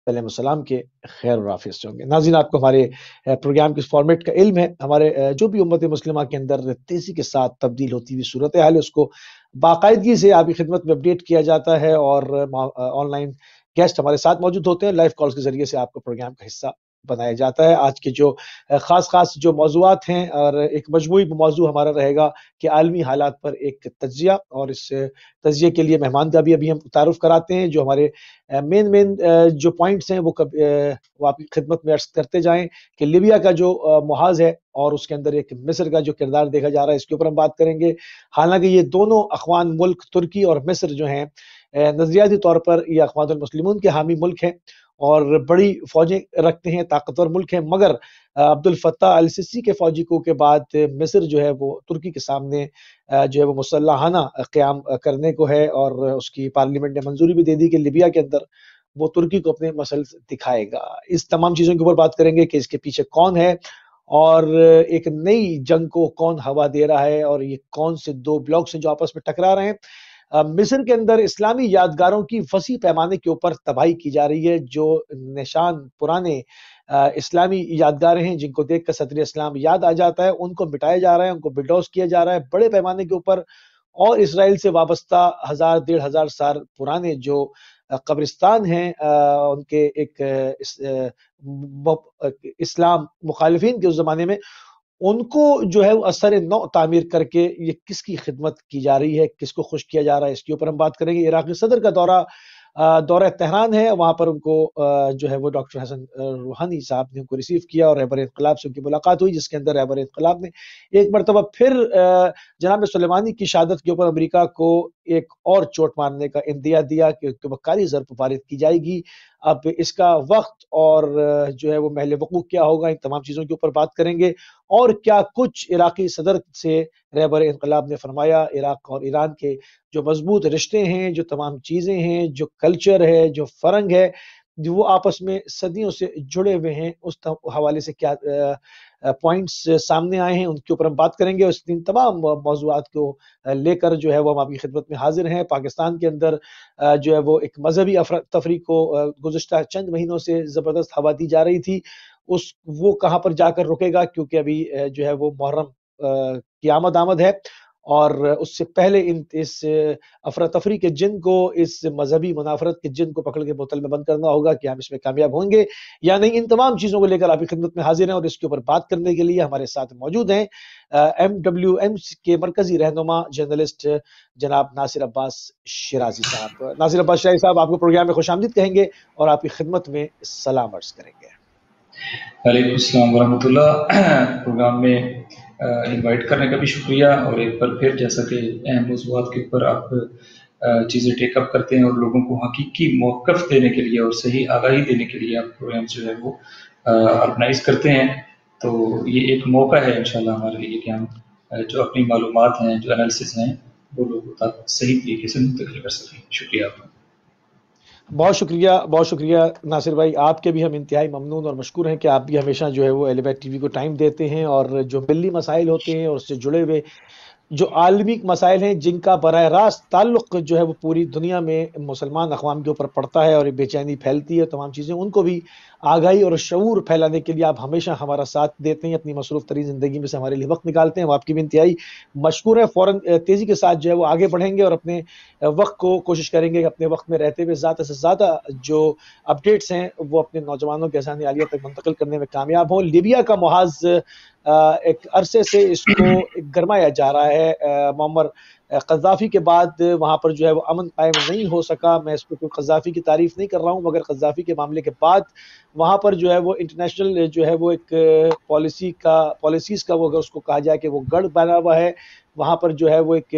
علیہ السلام کے خیر اور عافیت سے ہوں گے۔ ناظرین، آپ کو ہمارے پروگرام کے فارمیٹ کا علم ہے۔ ہمارے جو بھی امت مسلمہ کے اندر تیزی کے ساتھ تبدیل ہوتی ہوئی صورتحال ہے، اس کو باقاعدگی سے آپ کی خدمت میں اپڈیٹ کیا جاتا ہے، اور آن لائن گیسٹ ہمارے ساتھ موجود ہوتے ہیں۔ لائیو کالز کے ذریعے سے آپ کو پروگرام کا حصہ بنایا جاتا ہے۔ آج کے جو خاص جو موضوعات ہیں، اور ایک مجموعی موضوع ہمارا رہے گا کہ عالمی حالات پر ایک تجزیہ، اور اس تجزیے کے لیے مہمان کا بھی ابھی ہم تعارف کراتے ہیں۔ جو ہمارے مین جو پوائنٹس ہیں وہ آپ کی خدمت میں عرض کرتے جائیں کہ لیبیا کا جو محاذ ہے، اور اس کے اندر ایک مصر کا جو کردار دیکھا جا رہا ہے، اس کے اوپر ہم بات کریں گے۔ حالانکہ یہ دونوں اخوان ملک ترکی اور مصر جو ہیں، نظریاتی طور پر یہ اخوان المسلمون کے حامی ملک ہیں اور بڑی فوجیں رکھتے ہیں، طاقتور ملک ہیں، مگر عبد الفتاح السیسی کے فوجی کو کے بعد مصر جو ہے وہ ترکی کے سامنے جو ہے وہ مسلحانہ قیام کرنے کو ہے، اور اس کی پارلیمنٹ نے منظوری بھی دے دی کہ لیبیا کے اندر وہ ترکی کو اپنے مسل دکھائے گا۔ اس تمام چیزوں کے اوپر بات کریں گے کہ اس کے پیچھے کون ہے، اور ایک نئی جنگ کو کون ہوا دے رہا ہے، اور یہ کون سے دو بلاکس ہیں جو آپس میں ٹکرا رہے ہیں۔ مصر کے اندر اسلامی یادگاروں کی وسیع پیمانے کے اوپر تباہی کی جا رہی ہے۔ جو نشان پرانے اسلامی یادگاریں ہیں، جن کو دیکھ کر صدر اسلام یاد آ جاتا ہے، ان کو مٹایا جا رہا ہے، ان کو بلڈوز کیا جا رہا ہے بڑے پیمانے کے اوپر۔ اور اسرائیل سے وابستہ 1000-1500 سال پرانے جو قبرستان ہیں، ان کے ایک اسلام مخالفین کے اس زمانے میں، ان کو جو ہے وہ اثر نو تعمیر کر کے یہ کس کی خدمت کی جا رہی ہے، کس کو خوش کیا جا رہا ہے، اس کے اوپر ہم بات کریں گے۔ عراقی صدر کا دورہ تہران ہے، وہاں پر ان کو جو ہے وہ ڈاکٹر حسن روحانی صاحب نے ان کو ریسیو کیا، اور رہبر انقلاب سے ان کی ملاقات ہوئی، جس کے اندر رہبر انقلاب نے ایک مرتبہ پھر جناب سلیمانی کی شہادت کے اوپر امریکہ کو ایک اور چوٹ مارنے کا اندیا دیا کہ کاری ضرب وارد کی جائے گی۔ اب اس کا وقت اور جو ہے وہ محل وقوع کیا ہوگا، ان تمام چیزوں کے اوپر بات کریں گے۔ اور کیا کچھ عراقی صدر سے رہبر انقلاب نے فرمایا، عراق اور ایران کے جو مضبوط رشتے ہیں، جو تمام چیزیں ہیں، جو کلچر ہے، جو فرنگ ہے، جو وہ آپس میں صدیوں سے جڑے ہوئے ہیں، اس حوالے سے کیا پوائنٹس سامنے آئے ہیں، ان کے اوپر ہم بات کریں گے۔ اس دن تمام موضوعات کو لے کر جو ہے وہ ہم آپ کی خدمت میں حاضر ہیں۔ پاکستان کے اندر جو ہے وہ ایک مذہبی افراتفری کو گزشتہ چند مہینوں سے زبردست ہوا دی جا رہی تھی، وہ کہاں پر جا کر رکے گا، کیونکہ ابھی جو ہے وہ محرم کی آمد ہے، اور اس سے پہلے اس افراتفری کے جن کو، اس مذہبی منافرت کے جن کو پکڑ کے بوتل میں بند کرنا ہوگا کہ ہم اس میں کامیاب ہوں گے یا نہیں۔ ان تمام چیزوں کو لے کر آپ کی خدمت میں حاضر ہیں، اور اس کے اوپر بات کرنے کے لیے ہمارے ساتھ موجود ہیں MWM کے مرکزی رہنما جرنلسٹ جناب ناصر عباس شیرازی صاحب۔ ناصر عباس شیرازی صاحب آپ کو پروگرام میں خوش آمدید کہیں گے اور آپ کی خدمت میں سلام عرض کریں گے۔ وعلیکم السلام ورحمۃ اللہ۔ پروگرام میں انوائٹ کرنے کا بھی شکریہ، اور ایک بار پھر جیسا کہ اہم موضوعات کے اوپر آپ چیزیں ٹیک اپ کرتے ہیں اور لوگوں کو حقیقی موقف دینے کے لیے اور صحیح آگاہی دینے کے لیے آپ پروگرام جو ہے وہ آرگنائز کرتے ہیں، تو یہ ایک موقع ہے انشاءاللہ ہمارے لیے کہ ہم جو اپنی معلومات ہیں، جو انالیسس ہیں، وہ لوگوں تک صحیح طریقے سے منتقل کر سکیں۔ شکریہ آپ کا۔ بہت شکریہ ناصر بھائی، آپ کے بھی ہم انتہائی ممنون اور مشکور ہیں کہ آپ بھی ہمیشہ جو ہے وہ ایلیویٹ ٹی وی کو ٹائم دیتے ہیں، اور جو ملی مسائل ہوتے ہیں اور اس سے جڑے ہوئے جو عالمی مسائل ہیں، جن کا براہ راست تعلق جو ہے وہ پوری دنیا میں مسلمان اقوام کے اوپر پڑتا ہے اور بے چینی پھیلتی ہے، تمام چیزیں ان کو بھی آگاہی اور شعور پھیلانے کے لیے آپ ہمیشہ ہمارا ساتھ دیتے ہیں، اپنی مصروف ترین زندگی میں سے ہمارے لیے وقت نکالتے ہیں، ہم آپ کی بھی انتہائی مشکور ہیں۔ فوراً تیزی کے ساتھ جو ہے وہ آگے بڑھیں گے اور اپنے وقت کو کوشش کریں گے کہ اپنے وقت میں رہتے ہوئے زیادہ سے زیادہ جو اپڈیٹس ہیں وہ اپنے نوجوانوں کے اذہان عالیہ تک منتقل کرنے میں کامیاب ہوں۔ لیبیا کا محاذ ایک عرصے سے اس کو گرمایا جا رہا ہے، معمر قذافی کے بعد وہاں پر جو ہے وہ امن قائم نہیں ہو سکا۔ میں اس کو قذافی کی تعریف نہیں کر رہا ہوں، مگر قذافی کے معاملے کے بعد وہاں پر جو ہے وہ انٹرنیشنل جو ہے وہ ایک پالیسیز کا وہ اگر اس کو کہا جائے کہ وہ گڑھ بنا ہوا ہے، وہاں پر جو ہے وہ ایک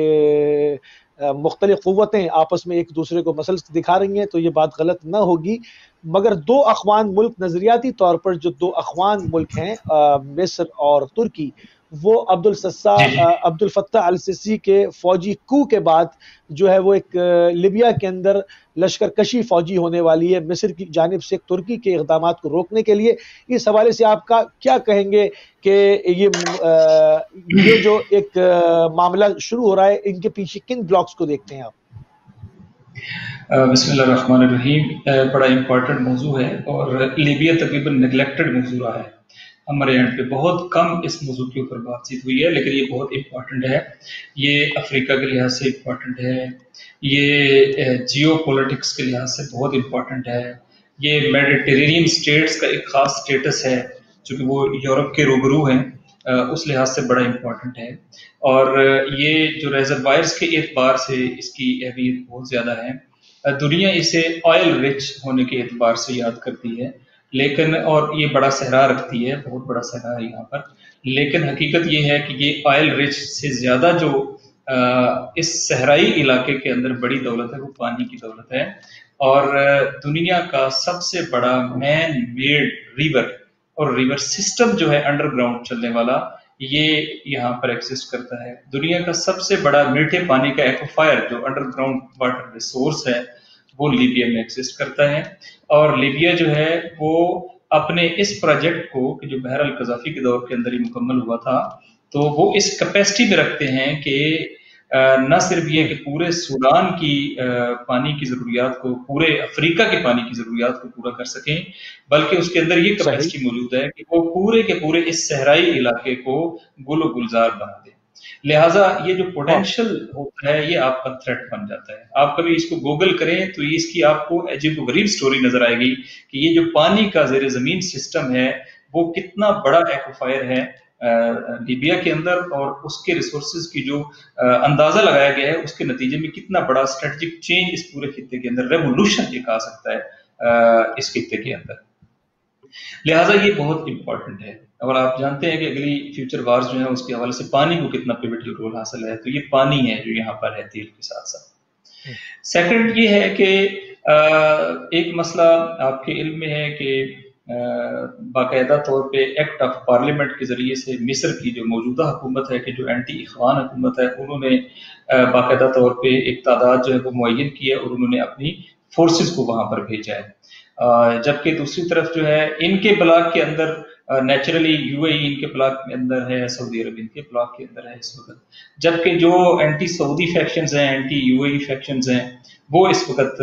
مختلف قوتیں آپس میں ایک دوسرے کو مسل دکھا رہی ہیں، تو یہ بات غلط نہ ہوگی۔ مگر دو اخوان ملک نظریاتی طور پر جو دو اخوان ملک ہیں مصر اور ترکی، وہ عبد الفتاح السیسی کے فوجی کو کے بعد جو ہے وہ ایک لیبیا کے اندر لشکر کشی فوجی ہونے والی ہے مصر کی جانب سے ترکی کے اقدامات کو روکنے کے لیے۔ اس حوالے سے آپ کا کیا کہیں گے کہ یہ جو ایک معاملہ شروع ہو رہا ہے، ان کے پیچھے کن بلاکس کو دیکھتے ہیں آپ؟ بسم اللہ الرحمن الرحیم. بڑا امپورٹنٹ موضوع ہے اور لیبیا تقریباً نیگلیکٹڈ موضوع رہا ہے. ہمارے اینڈ پہ بہت کم اس موضوع کے اوپر بات چیت ہوئی ہے، لیکن یہ بہت امپورٹنٹ ہے. یہ افریقہ کے لحاظ سے امپورٹنٹ ہے، یہ جیو پولیٹکس کے لحاظ سے بہت امپورٹنٹ ہے، یہ میڈیٹرینین اسٹیٹس کا ایک خاص اسٹیٹس ہے چونکہ وہ یورپ کے روبرو ہیں، اس لحاظ سے بڑا امپورٹنٹ ہے. اور یہ جو ریزروائرس کے اعتبار سے اس کی اہمیت بہت زیادہ ہے. دنیا اسے آئل رچ ہونے کے اعتبار سے یاد کرتی ہے، لیکن اور یہ بڑا صحرا رکھتی ہے، بہت بڑا صحرا ہے یہاں پر. لیکن حقیقت یہ ہے کہ یہ آئل رچ سے زیادہ جو اس صحرائی علاقے کے اندر بڑی دولت ہے وہ پانی کی دولت ہے. اور دنیا کا سب سے بڑا مین میڈ ریور اور ریور سسٹم جو ہے انڈر گراؤنڈ چلنے والا، یہ یہاں پر ایگزسٹ کرتا ہے. دنیا کا سب سے بڑا میٹھے پانی کا ایکوفائر جو انڈر گراؤنڈ واٹر ریسورس ہے وہ لیبیا میں ایگزسٹ کرتا ہے. اور لیبیا جو ہے وہ اپنے اس پروجیکٹ کو کہ جو بحر القذافی کے دور کے اندر ہی مکمل ہوا تھا، تو وہ اس کیپیسٹی میں رکھتے ہیں کہ نہ صرف یہ کہ پورے سوڈان کی پانی کی ضروریات کو، پورے افریقہ کے پانی کی ضروریات کو پورا کر سکیں، بلکہ اس کے اندر یہ کیپیسٹی موجود ہے کہ وہ پورے کے پورے اس صحرائی علاقے کو گل و گلزار بنا دیں. لہٰذا یہ جو پوٹینشل ہوتا ہے یہ آپ کا تھریٹ بن جاتا ہے. آپ کبھی اس کو گوگل کریں تو یہ اس کی آپ کو عجیب و غریب سٹوری نظر آئے گی کہ یہ جو پانی کا زیر زمین سسٹم ہے وہ کتنا بڑا ایکوفائر ہے لیبیا کے اندر، اور اس کے ریسورسز کی جو اندازہ لگایا گیا ہے اس کے نتیجے میں کتنا بڑا اسٹریٹجک چینج اس پورے خطے کے اندر، ریوولوشن یہ کہا سکتا ہے اس خطے کے اندر. لہٰذا یہ بہت امپورٹنٹ ہے. اور آپ جانتے ہیں کہ اگلی فیوچر وارز جو ہیں اس کے حوالے سے پانی کو کتنا پیوٹل رول حاصل ہے، تو یہ پانی ہے جو یہاں پر ہے تیل کے ساتھ ساتھ. سیکنڈ یہ ہے کہ ایک مسئلہ آپ کے علم میں ہے کہ باقاعدہ طور پہ ایکٹ آف پارلیمنٹ کے ذریعے سے مصر کی جو موجودہ حکومت ہے کہ جو اینٹی اخوان حکومت ہے، انہوں نے باقاعدہ طور پہ ایک تعداد جو ہے وہ معین کی ہے اور انہوں نے اپنی فورسز کو وہاں پر بھیجا ہے. جبکہ دوسری طرف جو ہے ان کے بلاک کے اندر نیچرلی یو اے ای ان کے بلاک کے اندر ہے، سعودی عرب ان کے بلاک کے اندر ہے اس وقت. جبکہ جو اینٹی سعودی فیکشنز ہیں، anti U A E factions ہیں، وہ اس وقت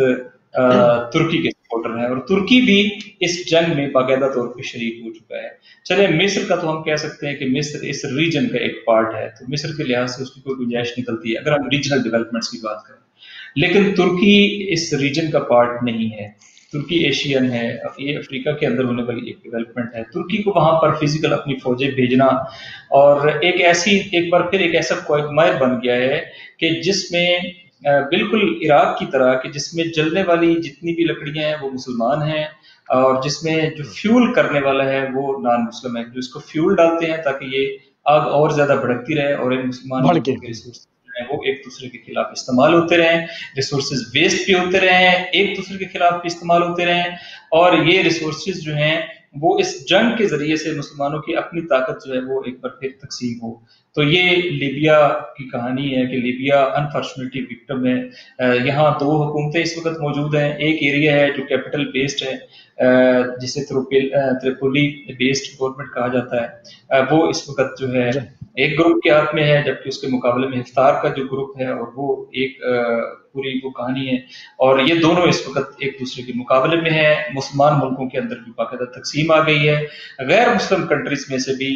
ترکی کے سپورٹر ہیں، اور ترکی بھی اس جنگ میں باقاعدہ طور پہ شریک ہو چکا ہے. چلے مصر کا تو ہم کہہ سکتے ہیں کہ مصر اس ریجن کا ایک پارٹ ہے، تو مصر کے لحاظ سے اس کی کوئی گنجائش نکلتی ہے اگر ہم ریجنل ڈیولپمنٹس کی بات کریں. لیکن ترکی اس ریجن کا پارٹ نہیں ہے. ترکی ایشین ہے، یہ افریقہ کے اندر ہونے والی ایک ڈیولپمنٹ ہے. ترکی کو وہاں پر فزیکل اپنی فوجیں بھیجنا اور ایک بار پھر ایک ایسا کوائگمائر بن گیا ہے کہ جس میں بالکل عراق کی طرح کہ جس میں جلنے والی جتنی بھی لکڑیاں ہیں وہ مسلمان ہیں، اور جس میں جو فیول کرنے والا ہے وہ نان مسلم ہے، جو اس کو فیول ڈالتے ہیں تاکہ یہ آگ اور زیادہ بھڑکتی رہے اور ان مسلمان کے ریسورس وہ ایک دوسرے کے خلاف استعمال ہوتے رہیں، ریسورسز ویسٹ بھی ہوتے رہیں، ایک دوسرے کے خلاف بھی استعمال ہوتے رہیں، اور یہ ریسورسز جو ہیں وہ اس جنگ کے ذریعے سے مسلمانوں کی اپنی طاقت جو ہے وہ ایک بار پھر تقسیم ہو. تو یہ لیبیا کی کہانی ہے کہ لیبیا انفارچونیٹلی وکٹم ہے. یہاں دو حکومتیں اس وقت موجود ہیں. ایک ایریا ہے جو کیپٹل بیسڈ ہے جسے تریپولی بیسڈ گورنمنٹ کہا جاتا ہے، وہ اس وقت جو ہے ایک گروپ کے ہاتھ میں ہے، جبکہ اس کے مقابلے میں ہفتار کا جو گروپ ہے اور وہ ایک پوری وہ کہانی ہے. اور یہ دونوں اس وقت ایک دوسرے کے مقابلے میں ہیں. مسلمان ملکوں کے اندر بھی باقاعدہ تقسیم آ گئی ہے. غیر مسلم کنٹریز میں سے بھی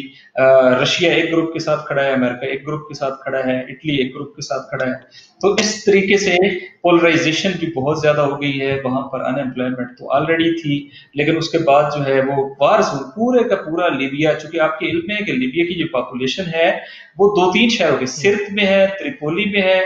رشیا ایک گروپ کے ساتھ کھڑا ہے، امریکہ ایک گروپ کے ساتھ کھڑا ہے، اٹلی ایک گروپ کے ساتھ کھڑا ہے. تو اس طریقے سے پولرائزیشن بھی بہت زیادہ ہو گئی ہے. وہاں پر ان امپلائمنٹ تو آلریڈی تھی، لیکن اس کے بعد جو ہے وہ وارز پورے کا پورا لیبیا، چونکہ آپ کے علم میں ہے کہ لیبیا کی جو پاپولیشن ہے وہ 2-3 شہروں کے، سرت میں ہے، تریپولی میں ہے،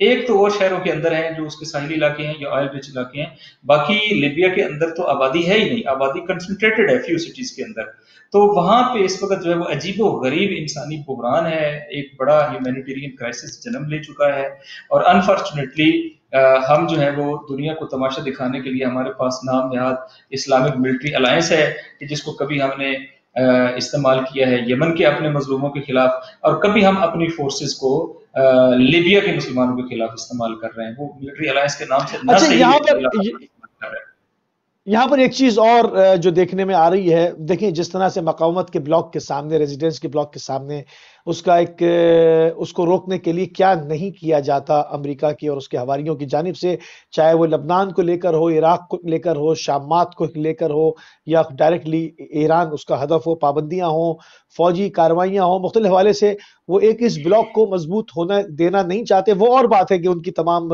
ایک تو اور شہروں کے اندر ہیں جو اس کے ساحلی علاقے ہیں یا آئل رچ علاقے ہیں. باقی لیبیا کے اندر تو آبادی ہے ہی نہیں، آبادی کنسنٹریٹڈ ہے فیو سٹیز کے اندر. تو وہاں پہ اس وقت جو ہے وہ عجیب و غریب انسانی بحران ہے، ایک بڑا ہیومینیٹیرین کرائسس جنم لے چکا ہے. اور انفارچونیٹلی ہم جو ہے وہ دنیا کو تماشا دکھانے کے لیے ہمارے پاس نام نہاد اسلامک ملٹری الائنس ہے کہ جس کو کبھی ہم نے استعمال کیا ہے یمن کے اپنے مظلوموں کے خلاف، اور کبھی ہم اپنی فورسز کو لیبیا کے مسلمانوں کے خلاف استعمال کر رہے ہیں. وہ ملٹری الائنس کے نام سے نہ صحیح. یہاں پر ایک چیز اور جو دیکھنے میں آ رہی ہے، دیکھیں جس طرح سے مقاومت کے بلاک کے سامنے، ریزیڈنس کے بلاک کے سامنے اس کا ایک اس کو روکنے کے لیے کیا نہیں کیا جاتا امریکہ کی اور اس کے حواریوں کی جانب سے، چاہے وہ لبنان کو لے کر ہو، عراق کو لے کر ہو، شامات کو لے کر ہو، یا ڈائریکٹلی ایران اس کا ہدف ہو، پابندیاں ہوں، فوجی کارروائیاں ہوں، مختلف حوالے سے وہ ایک اس بلاک کو مضبوط ہونا دینا نہیں چاہتے۔ وہ اور بات ہے کہ ان کی تمام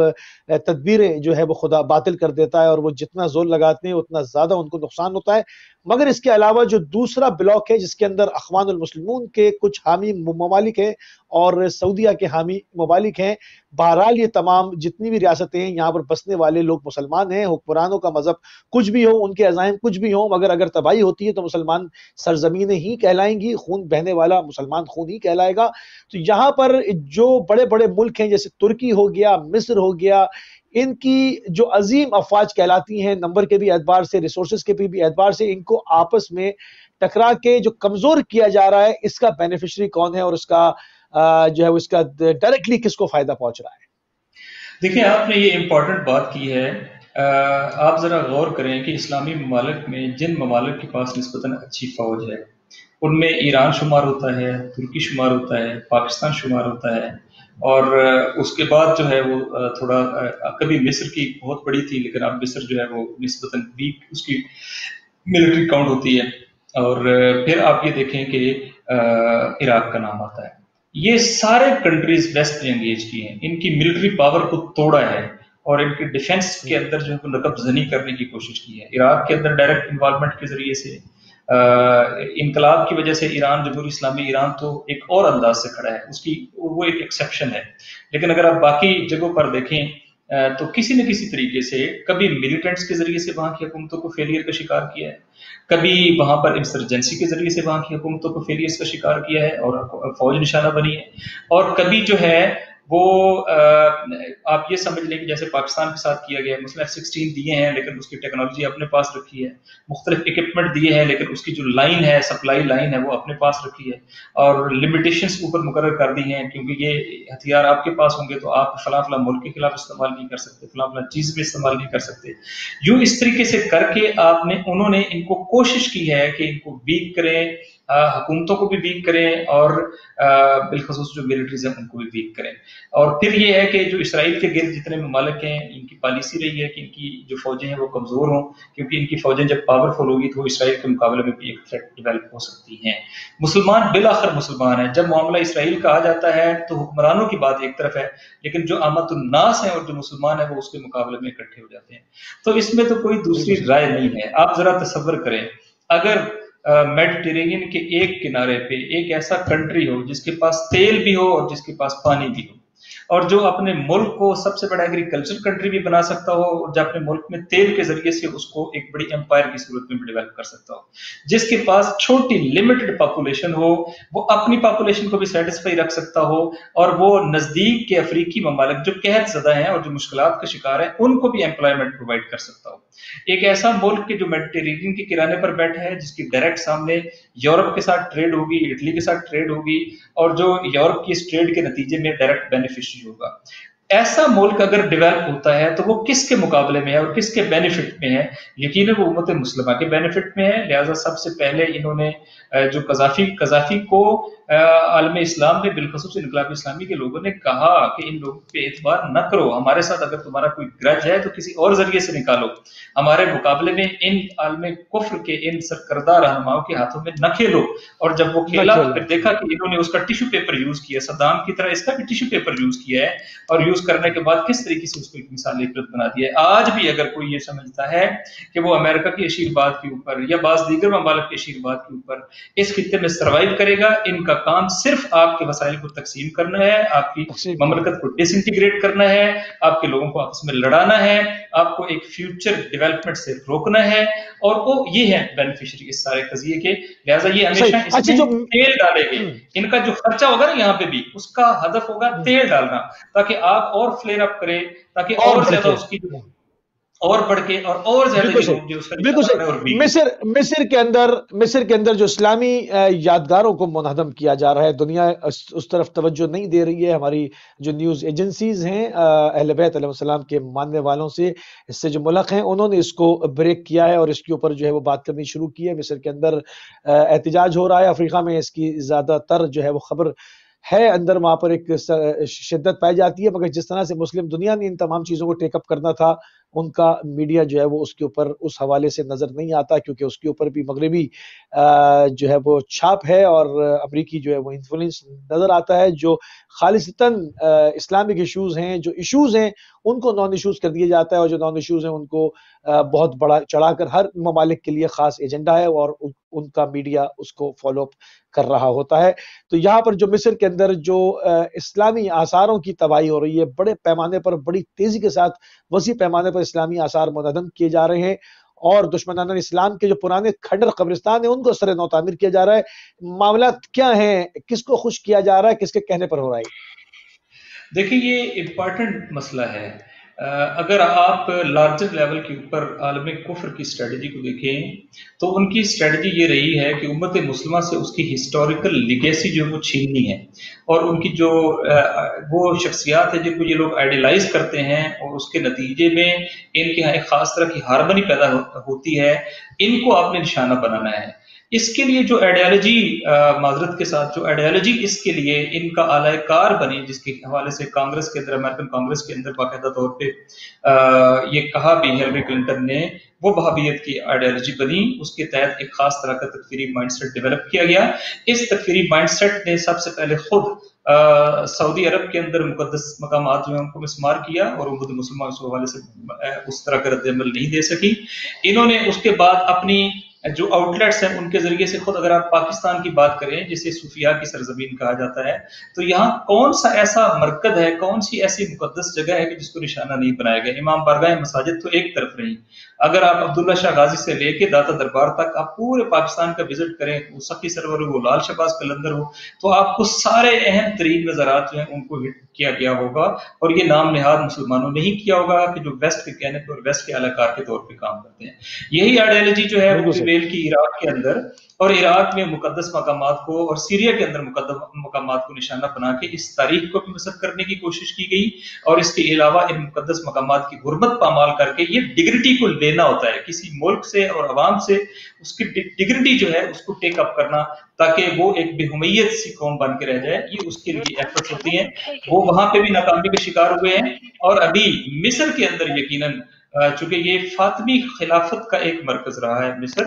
تدبیریں جو ہے وہ خدا باطل کر دیتا ہے، اور وہ جتنا زور لگاتے ہیں اتنا زیادہ ان کو نقصان ہوتا ہے۔ مگر اس کے علاوہ جو دوسرا بلاک ہے جس کے اندر اخوان المسلمون کے کچھ حامی ممالک ہیں اور سعودیہ کے حامی ممالک ہیں، بہرحال یہ تمام جتنی بھی ریاستیں ہیں یہاں پر بسنے والے لوگ مسلمان ہیں، حکمرانوں کا مذہب کچھ بھی ہو، ان کے عزائم کچھ بھی ہوں، مگر اگر تباہی ہوتی ہے تو مسلمان سرزمینیں ہی کہلائیں گی، خون بہنے والا مسلمان خون ہی کہلائے گا۔ تو یہاں پر جو بڑے بڑے ملک ہیں جیسے ترکی ہو گیا، مصر ہو گیا، ان کی جو عظیم افواج کہلاتی ہیں، نمبر کے بھی اعتبار سے، ریسورسز کے بھی اعتبار سے، ان کو آپس میں ٹکرا کے جو کمزور کیا جا رہا ہے، اس کا بینیفیشری کون ہے اور اس کا جو ہے اس کا ڈائریکٹلی کس کو فائدہ پہنچ رہا ہے؟ دیکھیں، آپ نے یہ امپورٹنٹ بات کی ہے۔ آپ ذرا غور کریں کہ اسلامی ممالک میں جن ممالک کے پاس نسبتاً اچھی فوج ہے ان میں ایران شمار ہوتا ہے، ترکی شمار ہوتا ہے، پاکستان شمار ہوتا ہے، اور اس کے بعد جو ہے وہ تھوڑا کبھی مصر کی بہت بڑی تھی لیکن اب مصر جو ہے وہ نسبتاً ویک اس کی ملٹری کاؤنٹ ہوتی ہے، اور پھر آپ یہ دیکھیں کہ عراق کا نام آتا ہے۔ یہ سارے کنٹریز ویسٹ میں انگیج کی ہیں، ان کی ملٹری پاور کو توڑا ہے اور ان کی ڈیفنس کے اندر جو ہے نقب زنی کرنے کی کوشش کی ہے۔ عراق کے اندر ڈائریکٹ انوالومنٹ کے ذریعے سے، انقلاب کی وجہ سے ایران، جمہوری اسلامی ایران تو ایک اور انداز سے کھڑا ہے، اس کی وہ ایک ایکسیپشن ہے، لیکن اگر آپ باقی جگہوں پر دیکھیں تو کسی نہ کسی طریقے سے کبھی ملیٹنٹس کے ذریعے سے وہاں کی حکومتوں کو فیلئر کا شکار کیا ہے، کبھی وہاں پر انسرجنسی کے ذریعے سے وہاں کی حکومتوں کو فیلئرس کا شکار کیا ہے اور فوج نشانہ بنی ہے، اور کبھی جو ہے وہ آپ یہ سمجھ لیں کہ جیسے پاکستان کے ساتھ کیا گیا ہے، مثلا F-16 دیے ہیں لیکن اس کی ٹیکنالوجی اپنے پاس رکھی ہے، مختلف اکوپمنٹ دیے ہیں لیکن اس کی جو لائن ہے، سپلائی لائن ہے، وہ اپنے پاس رکھی ہے، اور لمیٹیشنز اوپر مقرر کر دی ہیں، کیونکہ یہ ہتھیار آپ کے پاس ہوں گے تو آپ فلاں فلاں ملک کے خلاف استعمال نہیں کر سکتے، فلاں فلاں چیز میں استعمال نہیں کر سکتے۔ یوں اس طریقے سے کر کے انہوں نے ان کو کوشش کی ہے کہ ان کو ویک کریں، حکومتوں کو بھی ویک کریں، اور بالخصوص جو ملٹریز ہیں ان کو بھی ویک کریں۔ اور پھر یہ ہے کہ جو اسرائیل کے گرد جتنے ممالک ہیں ان کی پالیسی رہی ہے کہ ان کی جو فوجیں ہیں وہ کمزور ہوں، کیونکہ ان کی فوجیں جب پاورفل ہوگی تو وہ اسرائیل کے مقابلے میں بھی ایک تھریٹ ڈیولپ ہو سکتی ہیں۔ مسلمان بالآخر مسلمان ہیں، جب معاملہ اسرائیل کا آ جاتا ہے تو حکمرانوں کی بات ایک طرف ہے، لیکن جو عامت الناس ہیں اور جو مسلمان ہیں وہ اس کے مقابلے میں اکٹھے ہو جاتے ہیں۔ تو اس میں تو کوئی دوسری رائے نہیں ہے۔ آپ ذرا تصور کریں، اگر میڈیٹرینین کے ایک کنارے پہ ایک ایسا کنٹری ہو جس کے پاس تیل بھی ہو اور جس کے پاس پانی بھی ہو، اور جو اپنے ملک کو سب سے بڑا ایگریکلچر کنٹری بھی بنا سکتا ہو، اور جو اپنے ملک میں تیل کے ذریعے سے اس کو ایک بڑی امپائر کی صورت میں بھی ڈیولپ کر سکتا ہو، جس کے پاس چھوٹی لمیٹڈ پاپولیشن ہو، وہ اپنی پاپولیشن کو بھی سیٹسفائی رکھ سکتا ہو، اور وہ نزدیک کے افریقی ممالک جو قحط زدہ ہیں اور جو مشکلات کا شکار ہیں ان کو بھی امپلائمنٹ پرووائڈ کر سکتا ہو۔ ایک ایسا ملک کہ جو میڈیٹرینین کے کنارے پر بیٹھا ہے، جس کی ڈائریکٹ سامنے یورپ کے ساتھ ٹریڈ ہوگی، اٹلی کے ساتھ ٹریڈ ہوگی، اور جو یورپ کی اس ٹریڈ کے نتیجے میں ڈائریکٹ بینیفیشری ہوگا۔ ایسا ملک اگر ڈیولپ ہوتا ہے تو وہ کس کے مقابلے میں ہے اور کس کے بینیفٹ میں ہے؟ یقیناً وہ امت مسلمہ کے بینیفٹ میں ہے۔ لہٰذا سب سے پہلے انہوں نے جو قذافی کو عالم اسلام میں بالخصوص انقلاب اسلامی کے لوگوں نے کہا کہ ان لوگوں پہ اعتبار نہ کرو، ہمارے ساتھ اگر تمہارا کوئی گرج ہے تو کسی اور ذریعے سے نکالو، ہمارے مقابلے میں ان عالم کفر کے ان سرکردہ رہنماؤں کے ہاتھوں میں نہ کھیلو۔ اور جب وہ کھیلا تو پھر دیکھا کہ انہوں نے اس کا ٹیشو پیپر یوز کیا، صدام کی طرح اس کا بھی ٹیشو پیپر یوز کیا ہے، اور یوز کرنے کے بعد کس طریقے سے اس کو ایک مثالی عبرت بنا دیا ہے۔ آج بھی اگر کوئی یہ سمجھتا ہے کہ وہ امریکہ کی اشیر باد کے اوپر یا بعض دیگر ممالک کے اشیر باد کے اوپر اس خطے میں سروائیو کرے گا، ان کا کام صرف آپ کے وسائل کو تقسیم کرنا ہے، آپ کی مملکت کو ڈس انٹیگریٹ کرنا ہے، آپ کے لوگوں کو آپس میں لڑانا ہے، آپ کو ایک فیوچر ڈیولپمنٹ سے روکنا ہے، اور وہ یہ ہے بینیفیشری اس سارے قضیے کے۔ لہٰذا یہ ہمیشہ اس میں تیل ڈالیں گے، ان کا جو خرچہ ہوگا نا یہاں پہ بھی اس کا ہدف ہوگا تیل ڈالنا، تاکہ آپ اور فلیئر اپ کریں، تاکہ اور زیادہ اس کی اور بڑھ کے اور زیادہ یہ لوگ جو اس کا نشانہ اور بھی مصر کے اندر جو اسلامی یادگاروں کو منہدم کیا جا رہا ہے، دنیا اس طرف توجہ نہیں دے رہی ہے. ہماری جو نیوز ایجنسیز ہیں اہل بیت علیہ السلام کے ماننے والوں سے اس سے جو ملق ہیں، انہوں نے اس کو بریک کیا ہے اور اس کے اوپر جو ہے وہ بات کرنی شروع کی ہے. مصر کے اندر احتجاج ہو رہا ہے، افریقہ میں اس کی زیادہ تر جو ہے وہ خبر ہے اندر وہاں پر ایک شدت پائی جاتی ہے، مگر جس طرح سے مسلم دنیا نے ان تمام چیزوں کو ٹیک اپ کرنا تھا، ان کا میڈیا جو ہے وہ اس کے اوپر اس حوالے سے نظر نہیں آتا، کیونکہ اس کے اوپر بھی مغربی جو ہے وہ چھاپ ہے اور امریکی جو ہے وہ انفلوئنس نظر آتا ہے. جو خالصتاً اسلامک ایشوز ہیں، جو ایشوز ہیں، ان کو نان ایشوز کر دیا جاتا ہے، اور جو نان ایشوز ہیں ان کو بہت بڑا چڑھا کر ہر ممالک کے لیے خاص ایجنڈا ہے اور ان کا میڈیا اس کو فالو اپ کر رہا ہوتا ہے. تو یہاں پر جو مصر کے اندر جو اسلامی آثاروں کی تباہی ہو رہی ہے، بڑے پیمانے پر بڑی تیزی کے ساتھ وسیع پیمانے پر اسلامی آثار منہدم کیے جا رہے ہیں، اور دشمنان اسلام کے جو پرانے کھنڈر قبرستان ہیں ان کو سر نو تعمیر کیا جا رہا ہے. معاملات کیا ہیں، کس کو خوش کیا جا رہا ہے، کس کے کہنے پر ہو رہا ہے؟ دیکھیں یہ امپارٹنٹ مسئلہ ہے. اگر آپ لارجر لیول کے اوپر عالم کفر کی اسٹریٹجی کو دیکھیں تو ان کی اسٹریٹجی یہ رہی ہے کہ امت مسلمہ سے اس کی ہسٹوریکل لیگیسی جو ہے وہ چھیننی ہے، اور ان کی جو وہ شخصیات ہیں جن کو یہ لوگ آئیڈیلائز کرتے ہیں، اور اس کے نتیجے میں ان کے یہاں ایک خاص طرح کی ہارمنی پیدا ہوتی ہے، ان کو آپ نے نشانہ بنانا ہے. اس کے لیے جو آئیڈیالوجی، معذرت کے ساتھ جو آئیڈیالوجی اس کے لیے ان کا اعلی کار بنی، جس کے حوالے سے کانگریس کے اندر، امریکن کانگریس کے اندر باقاعدہ طور پہ یہ کہا بھی ہیلری کلنٹن نے، وہ وہابیت کی آئیڈیالوجی بنی. اس کے تحت ایک خاص طرح کا تکفیری مائنڈ سیٹ ڈیولپ کیا گیا. اس تکفیری مائنڈ سیٹ نے سب سے پہلے خود سعودی عرب کے اندر مقدس مقامات جو ہیں ان کو مسمار کیا، اور امت مسلمہ اس حوالے سے اس طرح کا رد عمل نہیں دے سکی. انہوں نے اس کے بعد اپنی جو آؤٹ لیٹس ہیں ان کے ذریعے سے خود، اگر آپ پاکستان کی بات کریں جسے صوفیاء کی سرزمین کہا جاتا ہے، تو یہاں کون سا ایسا مرکز ہے، کون سی ایسی مقدس جگہ ہے کہ جس کو نشانہ نہیں بنایا گیا؟ امام بارگاہ مساجد تو ایک طرف رہی، اگر آپ عبداللہ شاہ غازی سے لے کے داتا دربار تک آپ پورے پاکستان کا وزٹ کریں، وہ سخی سرور ہو، لال شہباز قلندر ہو، تو آپ کو سارے اہم ترین نظارات جو ہیں ان کو ہٹ کیا گیا ہوگا، اور یہ نام نہاد مسلمانوں نے ہی کیا ہوگا کہ جو ویسٹ کے کہنے پر ویسٹ کے اعلی کار کے طور پہ کام کرتے ہیں. یہی آئیڈیالوجی جو ہے وہ بیل کی عراق کے اندر، اور عراق میں مقدس مقامات کو، اور سیریا کے اندر مقدس مقامات کو نشانہ بنا کے اس تاریخ کو بھی مسخ کرنے کی کوشش کی گئی. اور اس کے علاوہ ان مقدس مقامات کی حرمت پامال کر کے یہ ڈگنیٹی کو لینا ہوتا ہے کسی ملک سے اور عوام سے، اس کی ڈگنیٹی جو ہے اس کو ٹیک اپ کرنا، تاکہ وہ ایک بے حمیت سی قوم بن کے رہ جائے. یہ اس کے لیے ایفرٹس ہوتی ہیں. وہ وہاں پہ بھی ناکامی کے شکار ہوئے ہیں، اور ابھی مصر کے اندر یقیناً چونکہ یہ فاطمی خلافت کا ایک مرکز رہا ہے مصر.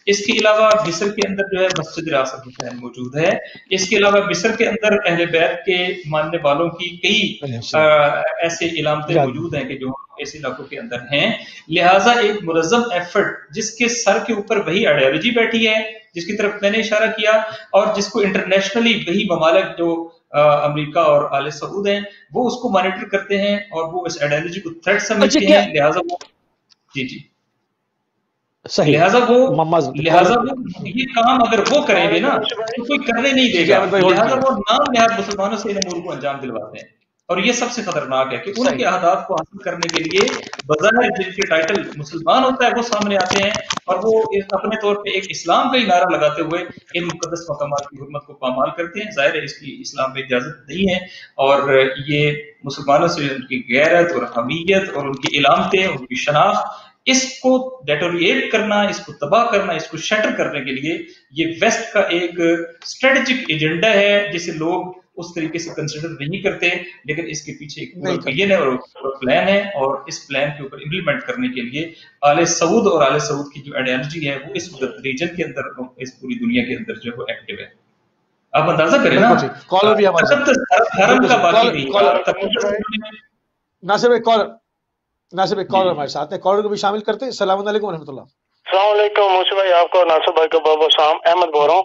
اس کے علاوہ مصر کے اندر جو ہے مسجد ریاست حسین موجود ہے. اس کے علاوہ مصر کے اندر اہل بیت کے ماننے والوں کی کئی ایسے علامتیں موجود ہیں کہ جو ایسے علاقوں کے اندر ہیں. لہٰذا ایک منظم ایفرٹ جس کے سر کے اوپر وہی آئیڈیالوجی بیٹھی ہے جس کی طرف میں نے اشارہ کیا، اور جس کو انٹرنیشنلی وہی ممالک جو امریکہ اور آل سعود ہیں وہ اس کو مانیٹر کرتے ہیں، اور وہ اس آئیڈیالوجی کو تھریٹ سمجھتے ہیں. لہٰذا وہ لہٰذا وہ یہ کام اگر وہ کریں گے نا تو کوئی کرنے نہیں دے گا. لہٰذا وہ نام نہاد مسلمانوں سے ان امور کو انجام دلواتے ہیں، اور یہ سب سے خطرناک ہے کہ ان کے اہداف کو حاصل کرنے کے لیے بظاہر جن کے ٹائٹل مسلمان ہوتا ہے وہ سامنے آتے ہیں، اور وہ اپنے طور پہ ایک اسلام کا ہی نعرہ لگاتے ہوئے ان مقدس مقامات کی حرمت کو پامال کرتے ہیں. ظاہر ہے اس کی اسلام میں اجازت نہیں ہے، اور یہ مسلمانوں سے ان کی غیرت اور حمیت اور ان کی علامتیں، ان کی شناخت، اس کو ڈیٹوریٹ کرنا، اس کو تباہ کرنا، اس کو شٹر کرنے کے لیے یہ ویسٹ کا ایک اسٹریٹجک ایجنڈا ہے جسے لوگ اس طریقے سے کنسیڈر نہیں کرتے، لیکن اس کے پیچھے ایک پورا ویژن ہے اور پلان ہے، اور اس پلان کے اوپر امپلیمنٹ کرنے کے لیے آل سعود اور آل سعود کی جو آئیڈیالوجی ہے وہ اس ریجن کے اندر، اس پوری دنیا کے اندر جو ہے وہ ایکٹیو ہے. آپ اندازہ کریں نا، حرم کا باقی نہیں. ناصر ایک کالر ہمارے ساتھ ہیں، کالر کو بھی شامل کرتے ہیں. السلام علیکم ورحمۃ اللہ. السلام علیکم موسی بھائی، آپ کو ناصر بھائی کا بہت بہت سلام. احمد بول رہا ہوں.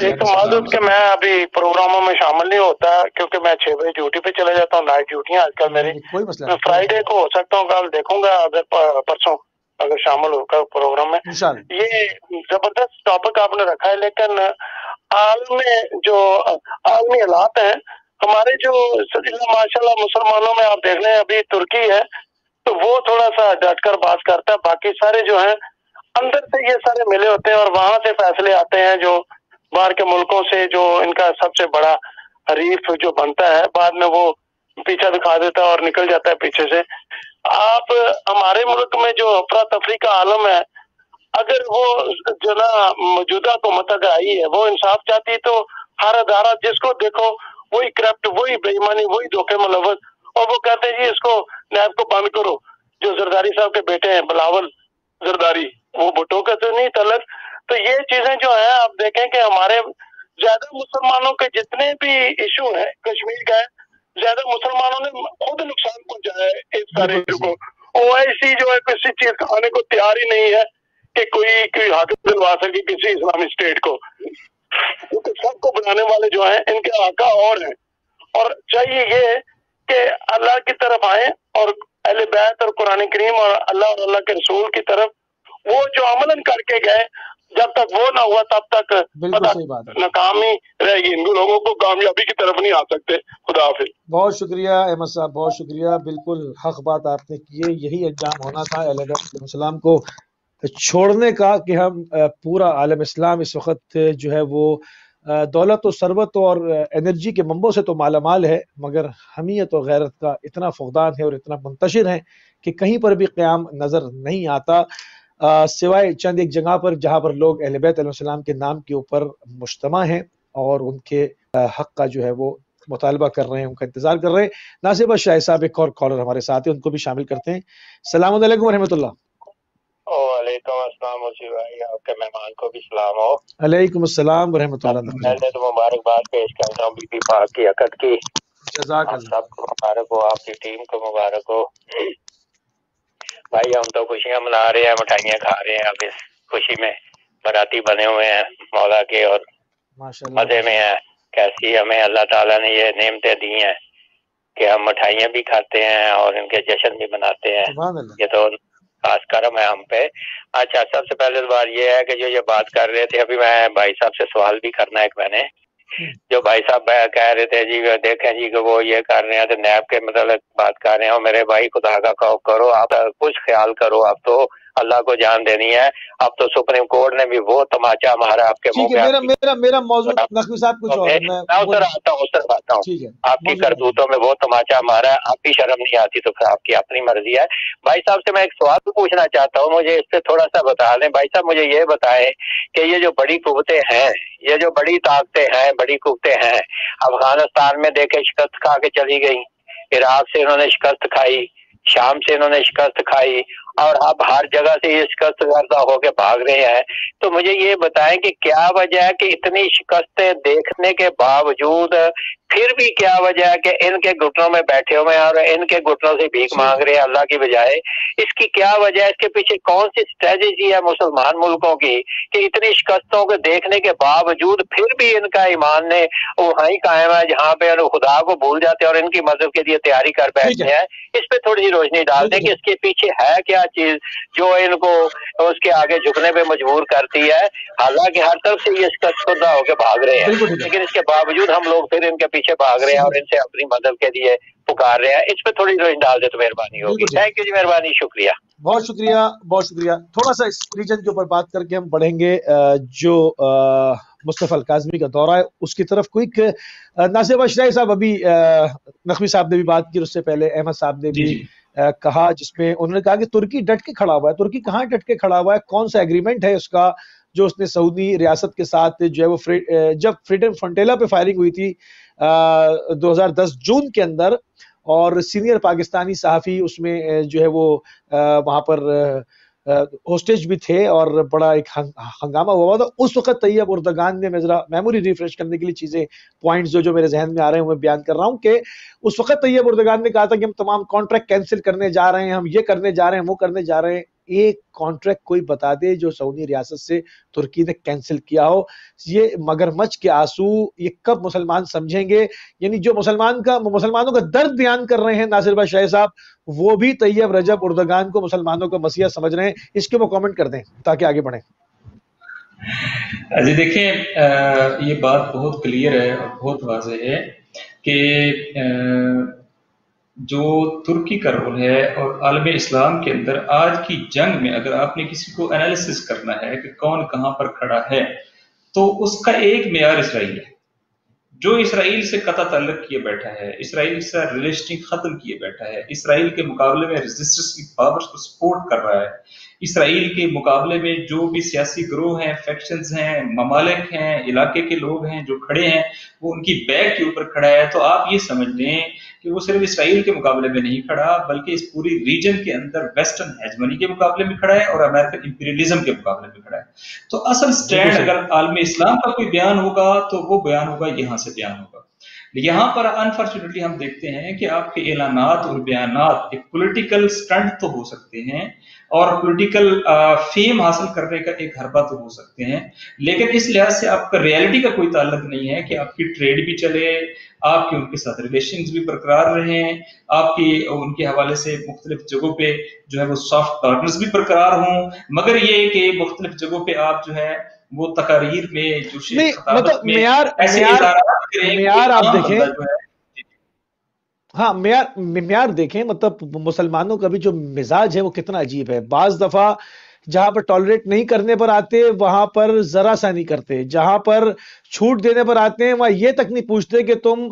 ایک تو معذرت کہ میں ابھی پروگراموں میں شامل نہیں ہوتا کیونکہ میں 6 بجے ڈیوٹی پہ چلا جاتا ہوں، نائٹ ڈیوٹیاں آج کل میری. میں فرائیڈے کو ہو سکتا ہوں، کل دیکھوں گا اگر پرسوں اگر شامل ہو کر پروگرام میں. یہ زبردست ٹاپک آپ نے رکھا ہے، لیکن عالمی حالات ہیں ہمارے جو ماشاء اللہ مسلمانوں میں آپ دیکھ لیں ابھی ترکی ہے تو وہ تھوڑا سا ڈٹ کر بات کرتا ہے. باقی سارے جو ہیں اندر سے یہ سارے ملے ہوتے ہیں اور وہاں سے فیصلے آتے ہیں جو باہر کے ملکوں سے جو ان کا سب سے بڑا حریف جو بنتا ہے بعد میں وہ پیچھا دکھا دیتا ہے اور نکل جاتا ہے پیچھے سے. آپ ہمارے ملک میں جو افراتفری کا عالم ہے, اگر وہ جو نا موجودہ حکومت اگر آئی ہے وہ انصاف چاہتی تو ہر ادارہ جس کو دیکھو وہی کرپٹ, وہی بےایمانی, وہی دھوکے ملوث, اور وہ کہتے ہیں جی اس کو نیب کو بند کرو. جو زرداری صاحب کے بیٹے ہیں بلاول زرداری, وہ بھٹو کا تو نہیں تعلق. تو یہ چیزیں جو ہیں آپ دیکھیں کہ ہمارے زیادہ مسلمانوں کے جتنے بھی ایشو ہیں کشمیر کا ہے, زیادہ مسلمانوں نے خود نقصان پہنچایا ہے اس سارے ایشو کو. او آئی سی جو ہے کسی چیز کھانے کو تیار ہی نہیں ہے کہ کوئی حق دلوا سکے کسی اسلامی اسٹیٹ کو, کیونکہ سب کو بنانے والے جو ہیں ان کے آقا اور ہیں. اور چاہیے یہ کہ اللہ کی طرف آئیں اور اہل بیت اور قرآن کریم اور اللہ کے رسول کی طرف وہ جو عملاً کر کے گئے, جب تک وہ نہ ہوا تب تک ناکامی رہے گی. ہندو لوگوں کو کامیابی کی طرف نہیں آ سکتے. خدا حافظ. بہت شکریہ احمد صاحب, بہت شکریہ. بالکل حق بات آپ نے کی ہے. یہی انجام ہونا تھا اہل بیت علیہ السلام کو چھوڑنے کا کہ ہم پورا عالم اسلام اس وقت جو ہے وہ دولت و ثروت اور انرجی کے منبعوں سے تو مالا مال ہے, مگر حمیت و غیرت کا اتنا فقدان ہے اور اتنا منتشر ہے کہ کہیں پر بھی قیام نظر نہیں آتا, سوائے چند ایک جگہ پر جہاں پر لوگ اہل بیت علیہ السلام کے نام کے اوپر مجتمع ہیں اور ان کے حق کا جو ہے وہ مطالبہ کر رہے ہیں, ان کا انتظار کر رہے ہیں. ناصر شاہ صاحب ایک اور کالر ہمارے ساتھ ہیں, ان کو بھی شامل کرتے ہیں. السلام علیکم ورحمۃ اللہ. وعلیکم السلام موسی بھائی, آپ کے مہمان کو بھی سلام ہو. علیکم السلام ورحمۃ اللہ. پہلے تو مبارکباد پیش کرتا ہوں بی بی پاک کی عقد کی. جزاک اللہ. سب کو مبارک ہو, آپ کی ٹیم کو مبارک ہو. بھائی ہم تو خوشیاں منا رہے ہیں, مٹھائیاں کھا رہے ہیں. اب اس خوشی میں باراتی بنے ہوئے ہیں مولا کے اور مزے میں ہیں. کیسی ہمیں اللہ تعالیٰ نے یہ نعمتیں دی ہیں کہ ہم مٹھائیاں بھی کھاتے ہیں اور ان کے جشن بھی مناتے ہیں. یہ تو خاص کرم ہے ہم پہ. اچھا, سب سے پہلے بات یہ ہے کہ جو یہ بات کر رہے تھے ابھی, میں بھائی صاحب سے سوال بھی کرنا ہے ایک. میں نے جو بھائی صاحب کہہ رہے تھے جی دیکھیں جی کہ وہ یہ کر رہے ہیں تو نیب کے متعلق بات کر رہے ہیں. میرے بھائی خدا کا خوف کرو, آپ کچھ خیال کرو. آپ تو اللہ کو جان دینی ہے. اب تو سپریم کورٹ نے بھی وہ تماچا مارا آپ کے منہ پہ. میرا موضوع نقوی صاحب کچھ اور ہے, میں ادھر آتا ہوں. آپ کی کرتوتوں میں وہ تماچا مارا ہے, آپ کی شرم نہیں آتی تو پھر آپ کی اپنی مرضی ہے. بھائی صاحب سے میں ایک سوال پوچھنا چاہتا ہوں, مجھے اس پہ تھوڑا سا بتا دیں. بھائی صاحب مجھے یہ بتائیں کہ یہ جو بڑی قوتیں ہیں, یہ جو بڑی طاقتیں ہیں, بڑی قوتیں ہیں, افغانستان میں دیکھیں شکست کھا کے چلی گئی, عراق سے انہوں نے شکست کھائی, شام سے انہوں نے شکست کھائی, اور اب ہر جگہ سے یہ شکست زدہ ہو کے بھاگ رہے ہیں. تو مجھے یہ بتائیں کہ کیا وجہ ہے کہ اتنی شکستیں دیکھنے کے باوجود پھر بھی کیا وجہ ہے کہ ان کے گھٹنوں میں بیٹھے ہوئے ہیں اور ان کے گھٹنوں سے بھیک مانگ رہے ہیں اللہ کی بجائے. اس کی کیا وجہ ہے؟ اس کے پیچھے کون سی اسٹریٹجی ہے مسلمان ملکوں کی کہ اتنی شکستوں کو دیکھنے کے باوجود پھر بھی ان کا ایمان نے وہیں قائم ہے جہاں پہ خدا کو بھول جاتے ہیں اور ان کی مذہب کے لیے تیاری کر بیٹھتے ہیں. اس پہ تھوڑی سی روشنی ڈال دیں کہ اس کے پیچھے ہے کیا چیز جو ان کو اس کے آگے جھکنے پہ مجبور کرتی ہے. حالانکہ ہر طرف سے یہ شکست خوردہ ہو کے بھاگ رہے ہیں, لیکن اس کے باوجود ہم لوگ پھر ان کے پیچھے بھاگ رہے ہیں اور ان سے اپنی مدد کے لیے پکار رہے ہیں. اس پہ تھوڑی روشنی ڈال دے تو مہربانی ہوگی. تھینک یو جی, مہربانی, شکریہ. بہت شکریہ, بہت شکریہ. تھوڑا سا اس ریجن کے اوپر بات کر کے ہم بڑھیں گے. جو مصطفیٰ الکاظمی کا دورہ ہے اس کی طرف کوئی ناصر اشرائی صاحب, ابھی نقوی صاحب نے بھی بات کی, اس سے پہلے احمد صاحب نے بھی کہا, جس میں انہوں نے کہا کہ ترکی ڈٹ کے کھڑا ہوا ہے. ترکی کہاں ڈٹ کے کھڑا ہوا ہے؟ کون سا ایگریمنٹ ہے اس کا جو اس نے سعودی ریاست کے ساتھ جو ہے وہ جب فریڈم فرنٹیلا پہ فائرنگ ہوئی تھی 2010 جون کے اندر, اور سینئر پاکستانی صحافی اس میں جو ہے وہ وہاں پر ہوسٹیج بھی تھے اور بڑا ایک ہنگامہ ہوا تھا. اس وقت طیب اردگان نے, میں ذرا میموری ریفریش کرنے کے لیے چیزیں پوائنٹس جو میرے ذہن میں آ رہے ہیں میں بیان کر رہا ہوں, کہ اس وقت طیب اردگان نے کہا تھا کہ ہم تمام کانٹریکٹ کینسل کرنے جا رہے ہیں, ہم یہ کرنے جا رہے ہیں, وہ کرنے جا رہے ہیں. ایک کانٹریکٹ کوئی بتا دے جو سعودی ریاست سے ترکی نے کینسل کیا ہو. یہ مگرمچھ کے آنسو یہ کب مسلمان سمجھیں گے؟ یعنی جو مسلمانوں کا درد بیان کر رہے ہیں ناصر بھائی شاہ صاحب, وہ بھی طیب رجب اردگان کو مسلمانوں کا مسیح سمجھ رہے ہیں. اس کے وہ کامنٹ کر دیں تاکہ آگے بڑھیں. جی دیکھیں, یہ بات بہت کلیئر ہے اور بہت واضح ہے کہ جو ترکی کا رول ہے اور عالم اسلام کے اندر آج کی جنگ میں اگر آپ نے کسی کو انالیسس کرنا ہے کہ کون کہاں پر کھڑا ہے تو اس کا ایک معیار اسرائیل ہے، جو اسرائیل سے قطع تعلق کیے بیٹھا ہے، اسرائیل سے ریلیشن ختم کیے بیٹھا ہے، اسرائیل کے مقابلے میں ریزسٹنس کی پاورز کو سپورٹ کر رہا ہے، اسرائیل کے مقابلے میں جو بھی سیاسی گروہ ہیں، فیکشنز ہیں، ممالک ہیں، علاقے کے لوگ ہیں جو کھڑے ہیں وہ ان کی بیک کے اوپر کھڑا ہے، تو آپ یہ سمجھ لیں کہ وہ صرف اسرائیل کے مقابلے میں نہیں کھڑا بلکہ اس پوری ریجن کے اندر ویسٹرن ہیجمنی کے مقابلے میں کھڑا ہے اور امریکن امپیریلزم کے مقابلے میں کھڑا ہے۔ تو اصل سٹینڈ اگر عالم اسلام کا کوئی بیان ہوگا تو وہ بیان ہوگا یہاں سے بیان ہوگا۔ یہاں پر انفارچونیٹلی ہم دیکھتے ہیں کہ آپ کے اعلانات اور بیانات ایک پولیٹیکل سٹنٹ تو ہو سکتے ہیں اور پولیٹیکل فیم حاصل کرنے کا ایک حربہ تو ہو سکتے ہیں، لیکن اس لحاظ سے آپ کا ریالٹی کا کوئی تعلق نہیں ہے کہ آپ کی ٹریڈ بھی چلے، آپ کے ان کے ساتھ ریلیشنز بھی برقرار رہیں، آپ کی ان کے حوالے سے مختلف جگہوں پہ جو ہے وہ سافٹ کارنرز بھی برقرار ہوں، مگر یہ کہ مختلف جگہوں پہ آپ جو ہے وہ تقاریر میں جو مطلب معیار آپ دیکھیں، ہاں معیار دیکھیں، مطلب مسلمانوں کا بھی جو مزاج ہے وہ کتنا عجیب ہے۔ بعض دفعہ جہاں پر ٹالریٹ نہیں کرنے پر آتے وہاں پر ذرا سا نہیں کرتے، جہاں پر چھوٹ دینے پر آتے ہیں وہاں یہ تک نہیں پوچھتے کہ تم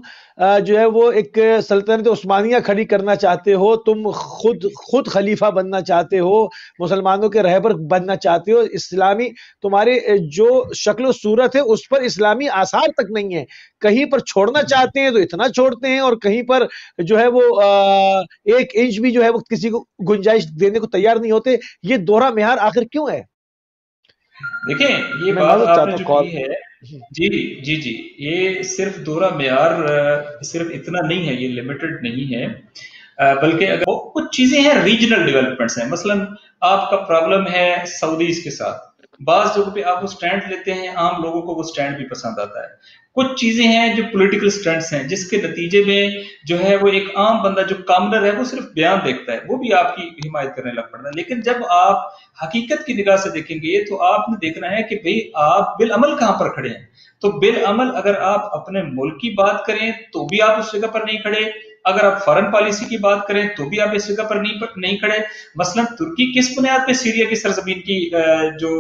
جو ہے وہ ایک سلطنت عثمانیہ کھڑی کرنا چاہتے ہو، تم خود خلیفہ بننا چاہتے ہو، مسلمانوں کے رہبر بننا چاہتے ہو، اسلامی تمہارے جو شکل و صورت ہے اس پر اسلامی آثار تک نہیں ہے، کہیں پر چھوڑنا چاہتے ہیں تو اتنا چھوڑتے ہیں اور کہیں پر جو ہے وہ 1 انچ بھی جو ہے وہ کسی کو گنجائش دینے کو تیار نہیں ہوتے۔ یہ دوہرا معیار آخر کیوں ہے؟ دیکھیں یہ بات آپ نے جو کی ہے، جی یہ صرف دوہرا معیار صرف اتنا نہیں ہے، یہ لمیٹڈ نہیں ہے، بلکہ اگر کچھ چیزیں ہیں ریجنل ڈیولپمنٹس ہیں، مثلا آپ کا پرابلم ہے سعودیز کے ساتھ، بعض جگہوں پہ آپ وہ سٹینڈ لیتے ہیں، عام لوگوں کو وہ سٹینڈ بھی پسند آتا ہے، کچھ چیزیں ہیں جو پولیٹیکل سٹینڈز ہیں جس کے نتیجے میں جو ہے وہ ایک عام بندہ جو کامنر ہے وہ صرف بیان دیکھتا ہے، وہ بھی آپ کی حمایت کرنے لگ پڑتا ہے، لیکن جب آپ حقیقت کی نگاہ سے دیکھیں گے تو آپ نے دیکھنا ہے کہ بھئی آپ بالعمل کہاں پر کھڑے ہیں، تو بالعمل اگر آپ اپنے ملک کی بات کریں تو بھی آپ اس جگہ پر نہیں کھڑے، اگر آپ فارن پالیسی کی بات کریں تو بھی آپ اس جگہ پر نہیں کھڑے، مثلا ترکی کس بنیاد پہ سیریا کی سرزمین کی جو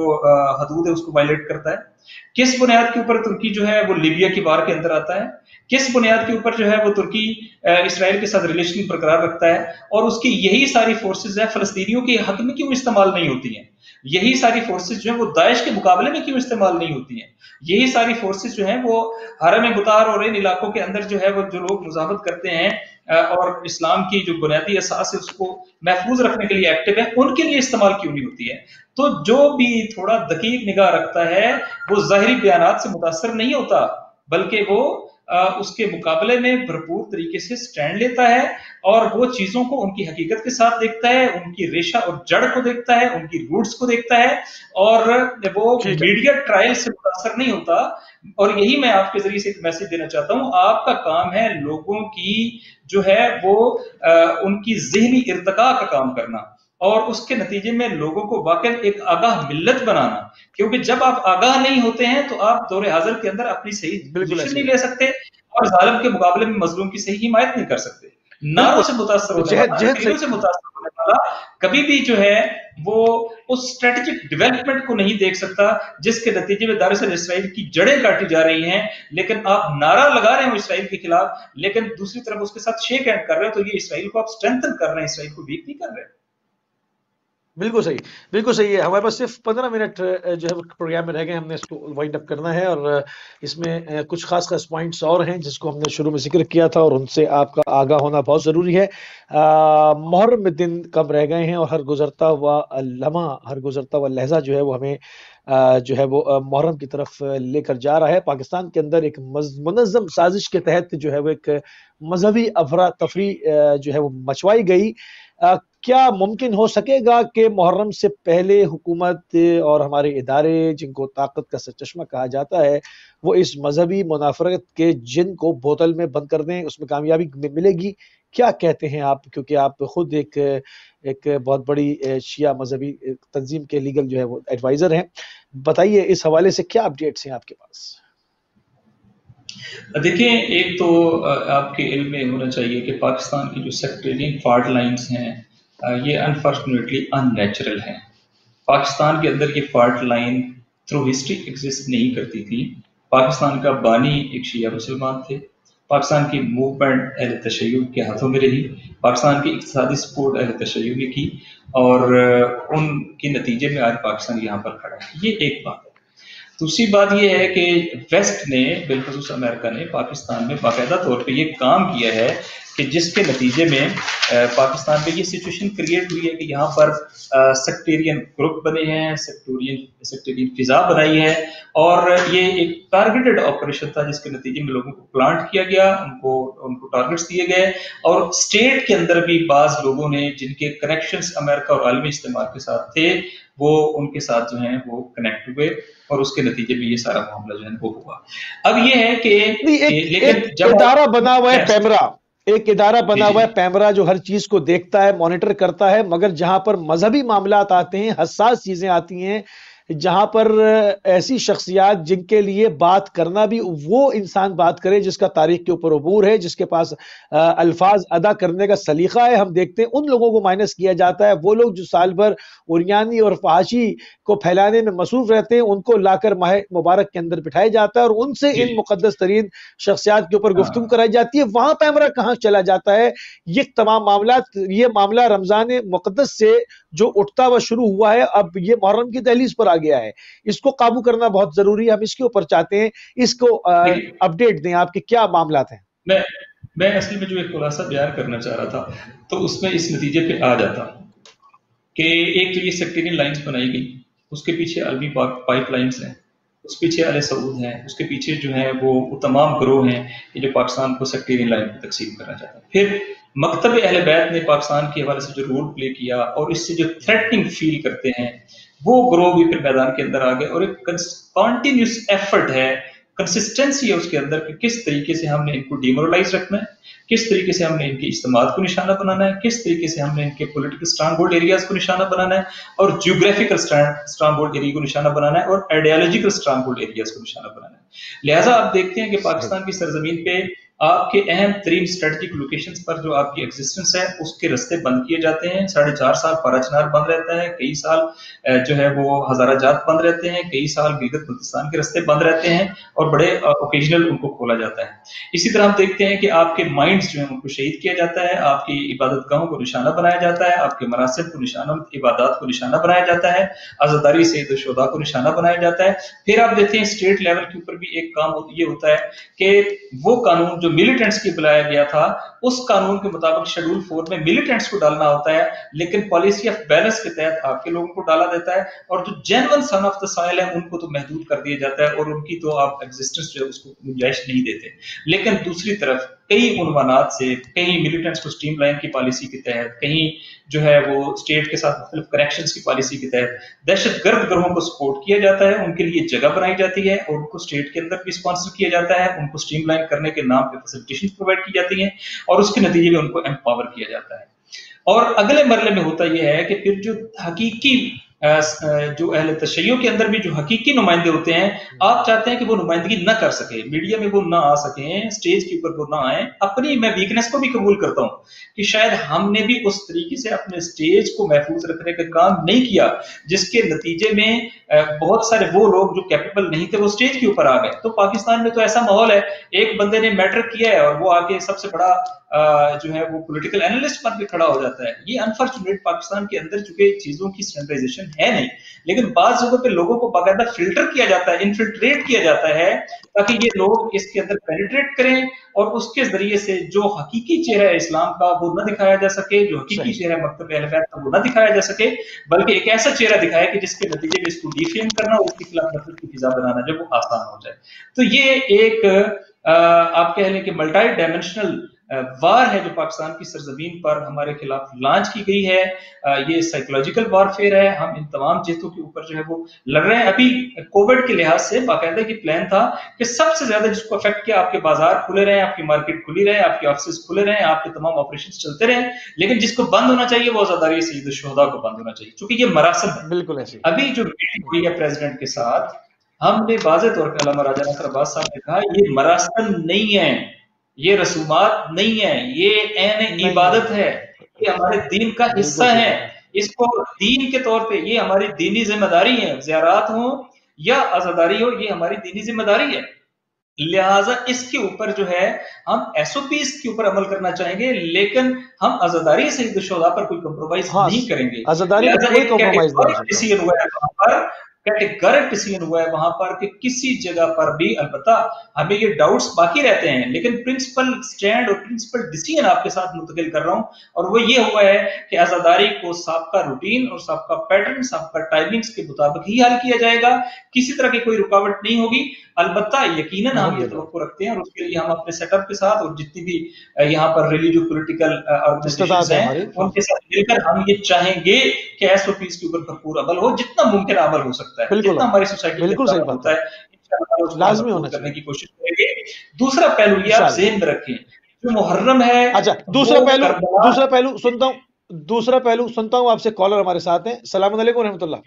حدود ہے اس کو وائلیٹ کرتا ہے، کس بنیاد کے اوپر ترکی جو ہے وہ لیبیا کی وار کے اندر آتا ہے، کس بنیاد کے اوپر جو ہے وہ ترکی اسرائیل کے ساتھ ریلیشن برقرار رکھتا ہے، اور اس کی یہی ساری فورسز ہیں فلسطینیوں کے حق میں کیوں استعمال نہیں ہوتی ہیں، یہی ساری فورسز جو ہیں وہ داعش کے مقابلے میں کیوں استعمال نہیں ہوتی ہیں، یہی ساری فورسز جو ہیں وہ حرم مطہر اور ان علاقوں کے اندر جو ہے وہ جو لوگ مزاحمت کرتے ہیں اور اسلام کی جو بنیادی اساس ہے اس کو محفوظ رکھنے کے لیے ایکٹیو ہے، ان کے لیے استعمال کیوں نہیں ہوتی ہے۔ تو جو بھی تھوڑا دقیق نگاہ رکھتا ہے وہ ظاہری بیانات سے متاثر نہیں ہوتا بلکہ وہ اس کے مقابلے میں بھرپور طریقے سے سٹینڈ لیتا ہے اور وہ چیزوں کو ان کی حقیقت کے ساتھ دیکھتا ہے، ان کی ریشہ اور جڑ کو دیکھتا ہے، ان کی روٹس کو دیکھتا ہے، اور وہ میڈیا ٹرائل سے متاثر نہیں ہوتا۔ اور یہی میں آپ کے ذریعے سے ایک میسج دینا چاہتا ہوں، آپ کا کام ہے لوگوں کی جو ہے وہ ان کی ذہنی ارتقاء کا کام کرنا اور اس کے نتیجے میں لوگوں کو واقعی ایک آگاہ ملت بنانا، کیونکہ جب آپ آگاہ نہیں ہوتے ہیں تو آپ دور حاضر کے اندر اپنی صحیح پوزیشن نہیں لے سکتے اور ظالم کے مقابلے میں مظلوم کی صحیح حمایت نہیں کر سکتے۔ نعروں سے متاثر ہونے والا کبھی بھی جو ہے وہ اس اسٹریٹجک ڈیولپمنٹ کو نہیں دیکھ سکتا جس کے نتیجے میں دراصل اسرائیل کی جڑیں کاٹی جا رہی ہیں، لیکن آپ نعرہ لگا رہے ہیں اسرائیل کے خلاف لیکن دوسری طرف اس کے ساتھ شیک ہینڈ کر رہے ہیں، تو یہ اسرائیل کو آپ اسٹرینتھن کر رہے ہیں، اسرائیل کو ویک نہیں کر رہے ہیں۔ بالکل صحیح، بالکل صحیح ہے۔ ہمارے پاس صرف 15 منٹ جو ہے پروگرام میں رہ گئے، ہم نے اس کو وائنڈ اپ کرنا ہے اور اس میں کچھ خاص پوائنٹس اور ہیں جس کو ہم نے شروع میں ذکر کیا تھا اور ان سے آپ کا آگاہ ہونا بہت ضروری ہے۔ محرم میں دن کم رہ گئے ہیں اور ہر گزرتا ہوا لمحہ، ہر گزرتا ہوا لہجہ جو ہے وہ ہمیں جو ہے وہ محرم کی طرف لے کر جا رہا ہے۔ پاکستان کے اندر ایک منظم سازش کے تحت جو ہے وہ ایک مذہبی افراتفری جو ہے وہ مچوائی گئی۔ کیا ممکن ہو سکے گا کہ محرم سے پہلے حکومت اور ہمارے ادارے جن کو طاقت کا سرچشمہ کہا جاتا ہے وہ اس مذہبی منافرت کے جن کو بوتل میں بند کر دیں، اس میں کامیابی ملے گی؟ کیا کہتے ہیں آپ، کیونکہ آپ خود ایک بہت بڑی شیعہ مذہبی تنظیم کے لیگل جو ہے وہ ایڈوائزر ہیں، بتائیے اس حوالے سے کیا اپڈیٹس ہیں آپ کے پاس؟ دیکھیں، ایک تو آپ کے علم میں ہونا چاہیے کہ پاکستان کی جو سیکٹریلین فالٹ لائنز ہیں یہ انفارچونیٹلی ان نیچرل ہیں. پاکستان کے اندر یہ fault line through history exist نہیں کرتی تھی. پاکستان کا بانی ایک شیعہ مسلمان تھے. پاکستان کی موومنٹ اہل تشیع کے ہاتھوں میں رہی. پاکستان کی اقتصادی سپورٹ اہل تشیع نے کی اور ان کے نتیجے میں آج پاکستان یہاں پر کھڑا ہے. یہ ایک بات ہے. دوسری بات یہ ہے کہ ویسٹ نے بالخصوص امریکہ نے پاکستان میں باقاعدہ طور پہ یہ کام کیا ہے کہ جس کے نتیجے میں پاکستان میں یہ سچویشن کریٹ ہوئی ہے کہ یہاں پر سیکٹیرین گروپ بنے ہیں، سیکٹیرین فضا بنائی ہے، اور یہ ایک ٹارگیٹڈ آپریشن تھا جس کے نتیجے میں لوگوں کو پلانٹ کیا گیا، ان کو ٹارگیٹس دیے گئے، اور اسٹیٹ کے اندر بھی بعض لوگوں نے جن کے کنیکشنز امریکہ اور عالمی اجتماع کے ساتھ تھے وہ ان کے ساتھ جو ہیں وہ کنیکٹ ہوئے، اور اس کے نتیجے میں یہ سارا معاملہ جو ہے وہ ہوا. اب یہ ہے کہ لیکن جب ادارہ بنا ہوا ہے پیمرا، ایک ادارہ بنا ہوا ہے پیمرا جو ہر چیز کو دیکھتا ہے، مانیٹر کرتا ہے، مگر جہاں پر مذہبی معاملات آتے ہیں، حساس چیزیں آتی ہیں، جہاں پر ایسی شخصیات جن کے لیے بات کرنا بھی وہ انسان بات کرے جس کا تاریخ کے اوپر عبور ہے، جس کے پاس الفاظ ادا کرنے کا سلیقہ ہے، ہم دیکھتے ہیں ان لوگوں کو مائنس کیا جاتا ہے. وہ لوگ جو سال بھر اوریانی اور فحاشی کو پھیلانے میں مصروف رہتے ہیں ان کو لا کر ماہ مبارک کے اندر بٹھایا جاتا ہے اور ان سے ان مقدس ترین شخصیات کے اوپر گفتگو کرائی جاتی ہے. وہاں پیمرا کہاں چلا جاتا ہے؟ یہ تمام معاملات، یہ معاملہ رمضان مقدس سے جو اٹھتا ہوا شروع ہوا ہے اب یہ محرم کی دہلیز پر آ گیا ہے. اس کو قابو کرنا بہت ضروری ہے. ہم اس کے اوپر چاہتے ہیں اس کو اپڈیٹ دیں، آپ کے کیا معاملات ہیں؟ میں اصل میں جو ایک خلاصہ بیان کرنا چاہ رہا تھا تو اس میں اس نتیجے پہ آ جاتا کہ ایک تو یہ سیکٹیرین لائنز بنائی گئی، اس کے پیچھے عربی پائپ لائنز ہیں، اس پیچھے آل سعود ہیں، اس کے پیچھے جو ہیں وہ تمام گروہ ہیں کہ جو پاکستان کو سیکٹیرین لائن پہ تقسیم کرنا چاہتے ہیں. پھر مکتب اہل بیت نے پاکستان کے حوالے سے جو رول پلے کیا اور اس سے جو تھریٹنگ فیل کرتے ہیں وہ گروہ بھی پھر میدان کے اندر آ گئے، اور ایک کنٹینیوس ایفرٹ ہے، کنسسٹنسی ہے اس کے اندر کہ کس طریقے سے ہم نے ان کو ڈیمورلائز رکھنا ہے، کس طریقے سے ہم نے ان کے اجتماعات کو نشانہ بنانا ہے، کس طریقے سے ہم نے ان کے پولیٹیکل اسٹرانگ ہولڈ ایریاز کو نشانہ بنانا ہے، اور جیوگرافیکل اسٹرانگ ہولڈ ایریا کو نشانہ بنانا ہے، اور آئیڈیالوجیکل اسٹرانگ ہولڈ ایریاز کو نشانہ بنانا ہے. لہٰذا آپ دیکھتے ہیں کہ پاکستان کی سرزمین پہ آپ کے اہم ترین اسٹریٹجک لوکیشنز پر جو آپ کی ایگزسٹنس ہے اس کے رستے بند کیے جاتے ہیں. 4.5 سال پارا چنار بند رہتا ہے، کئی سال جو ہے وہ ہزارہ جات بند رہتے ہیں، کئی سال گلگت بلتستان کے رستے بند رہتے ہیں، اور بڑے اوکیجنل ان کو کھولا جاتا ہے. اسی طرح ہم دیکھتے ہیں کہ آپ کے مائنڈز جو ہیں ان کو شہید کیا جاتا ہے، آپ کی عبادت گاہوں کو نشانہ بنایا جاتا ہے، آپ کے مراسم کو نشانہ، عبادات کو نشانہ بنایا جاتا ہے، عزاداری سید الشہداء کو نشانہ بنایا جاتا ہے. پھر آپ دیکھتے ہیں اسٹیٹ لیول کے اوپر بھی ایک کام یہ ہوتا ہے کہ وہ قانون جو ملیٹنٹس کی بلایا گیا تھا اس قانون کے مطابق شیڈول 4 میں ملیٹنٹس کو ڈالنا ہوتا ہے، لیکن پالیسی آف بیلنس کے تحت آپ کے لوگوں کو ڈالا دیتا ہے، اور جو جینون سن آف دا سائل ہیں ان کو تو محدود کر دیا جاتا ہے، اور ان کی تو آپ ایگزسٹنس جو ہے اس کو گنجائش نہیں دیتے. لیکن دوسری طرف کئی عنوانات سے کہیں ملیٹنٹس کو سٹریم لائن کی پالیسی کے تحت، کہیں جو ہے وہ اسٹیٹ کے ساتھ مختلف کنیکشنز کی پالیسی کے تحت دہشت گرد گروہوں کو سپورٹ کیا جاتا ہے، ان کے لیے جگہ بنائی جاتی ہے، اور ان کو اسٹیٹ کے اندر بھی اسپانسر کیا جاتا ہے، ان کو سٹریم لائن کرنے کے نام پہ فیسلٹیشن پرووائڈ کی جاتی ہیں، اور اس کے نتیجے میں ان کو امپاور کیا جاتا ہے. اور اگلے مرحلے میں ہوتا یہ ہے کہ پھر جو حقیقی جو اہل تشیع کے اندر بھی جو حقیقی نمائندے ہوتے ہیں، آپ چاہتے ہیں کہ وہ نمائندگی نہ کر سکے، میڈیا میں وہ نہ آ سکیں، سٹیج کے اوپر وہ نہ آئیں. اپنی میں ویکنس کو بھی قبول کرتا ہوں کہ شاید ہم نے بھی اس طریقے سے اپنے سٹیج کو محفوظ رکھنے کا کام نہیں کیا جس کے نتیجے میں بہت سارے وہ لوگ جو کیپیبل نہیں تھے وہ سٹیج کے اوپر آ گئے. تو پاکستان میں تو ایسا ماحول ہے، ایک بندے نے میٹر کیا ہے اور وہ آگے سب سے بڑا جو ہے وہ پولیٹیکل اینالسٹ پر بھی کھڑا ہو جاتا ہے. یہ انفارچونیٹ پاکستان کے اندر چونکہ چیزوں کی اسٹینڈرڈائزیشن ہے نہیں، لیکن بعض جگہوں پہ لوگوں کو باقاعدہ فلٹر کیا جاتا ہے، انفلٹریٹ کیا جاتا ہے تاکہ یہ لوگ اس کے اندر پینیٹریٹ کریں اور اس کے ذریعے سے جو حقیقی چہرہ ہے اسلام کا وہ نہ دکھایا جا سکے، جو حقیقی چہرہ مکتب اہل بیت کا وہ نہ دکھایا جا سکے، بلکہ ایک ایسا چہرہ دکھائے کہ جس کے نتیجے میں اس کو ڈیفیم کرنا اور اس کے خلاف نفرت کی فضا بنانا جب وہ آسان ہو جائے. تو یہ ایک آپ کہہ لیں کہ ملٹی ڈائمینشنل وار ہے جو پاکستان کی سرزمین پر ہمارے خلاف لانچ کی گئی ہے. یہ سائیکولوجیکل وارفیئر ہے، ہم ان تمام جہتوں کے اوپر جو ہے وہ لڑ رہے ہیں. ابھی کووڈ کے لحاظ سے باقاعدہ کی پلان تھا کہ سب سے زیادہ جس کو افیکٹ کیا، آپ کے بازار کھلے رہے، آپ کی مارکیٹ کھلی رہے، آپ کے آفسز کھلے رہے، آپ کے تمام آپریشنز چلتے رہے، لیکن جس کو بند ہونا چاہیے وہ عزاداری سید الشہداء کو بند ہونا چاہیے، چونکہ یہ مراسم ہے. بالکل ایسے ابھی جو میٹنگ ہوئی ہے پریزیڈنٹ کے ساتھ ہم نے واضح طور پہ علامہ راجہ ناصر عباس صاحب نے کہا یہ مراسم نہیں ہے، یہ رسومات نہیں ہے، یہ عین عبادت ہے، یہ ہمارے دین کا حصہ ہے، اس کو دین کے طور پہ یہ ہماری دینی ذمہ داری ہے، زیارات ہوں یا عزاداری ہو، یہ ہماری دینی ذمہ داری ہے۔ لہٰذا اس کے اوپر جو ہے ہم ایس او پیز کے اوپر عمل کرنا چاہیں گے، لیکن ہم عزاداری سید الشہداء پر کوئی کمپرومائز نہیں کریں گے۔ عزاداری پر کوئی کمپرومائز کیٹیگورک ڈیسیژن ہوا ہے وہاں پر کہ کسی جگہ پر بھی، البتہ ہمیں یہ ڈاؤٹس باقی رہتے ہیں، لیکن پرنسپل سٹینڈ اور پرنسپل ڈیسیژن آپ کے ساتھ منتقل کر رہا ہوں، اور وہ یہ ہوا ہے کہ عزاداری کو سابقہ روٹین اور سابقہ پیٹرن، سابقہ ٹائمنگز کے مطابق ہی حل کیا جائے گا، کسی طرح کی کوئی رکاوٹ نہیں ہوگی۔ البتہ یقیناً ہم یہ توقع رکھتے ہیں اور اس کے لیے ہم اپنے سیٹ اپ کے ساتھ اور جتنی بھی یہاں پر ریلیجیو پولیٹیکل آرگنائزیشنز ہیں ان کے ساتھ مل کر ہم یہ چاہیں گے کہ ایس او پیز کے اوپر بھرپور عمل ہو، جتنا ممکن عمل ہو سکتا ہے، جتنا ہماری سوسائٹی میں ہوتا ہے لازمی ہونا کرنے کی کوشش کریں گے۔ دوسرا پہلو یہ آپ ذہن میں رکھیں، جو محرم ہے، اچھا دوسرا پہلو سنتا ہوں آپ سے، کالر ہمارے ساتھ ہیں۔ السلام علیکم ورحمۃ اللہ۔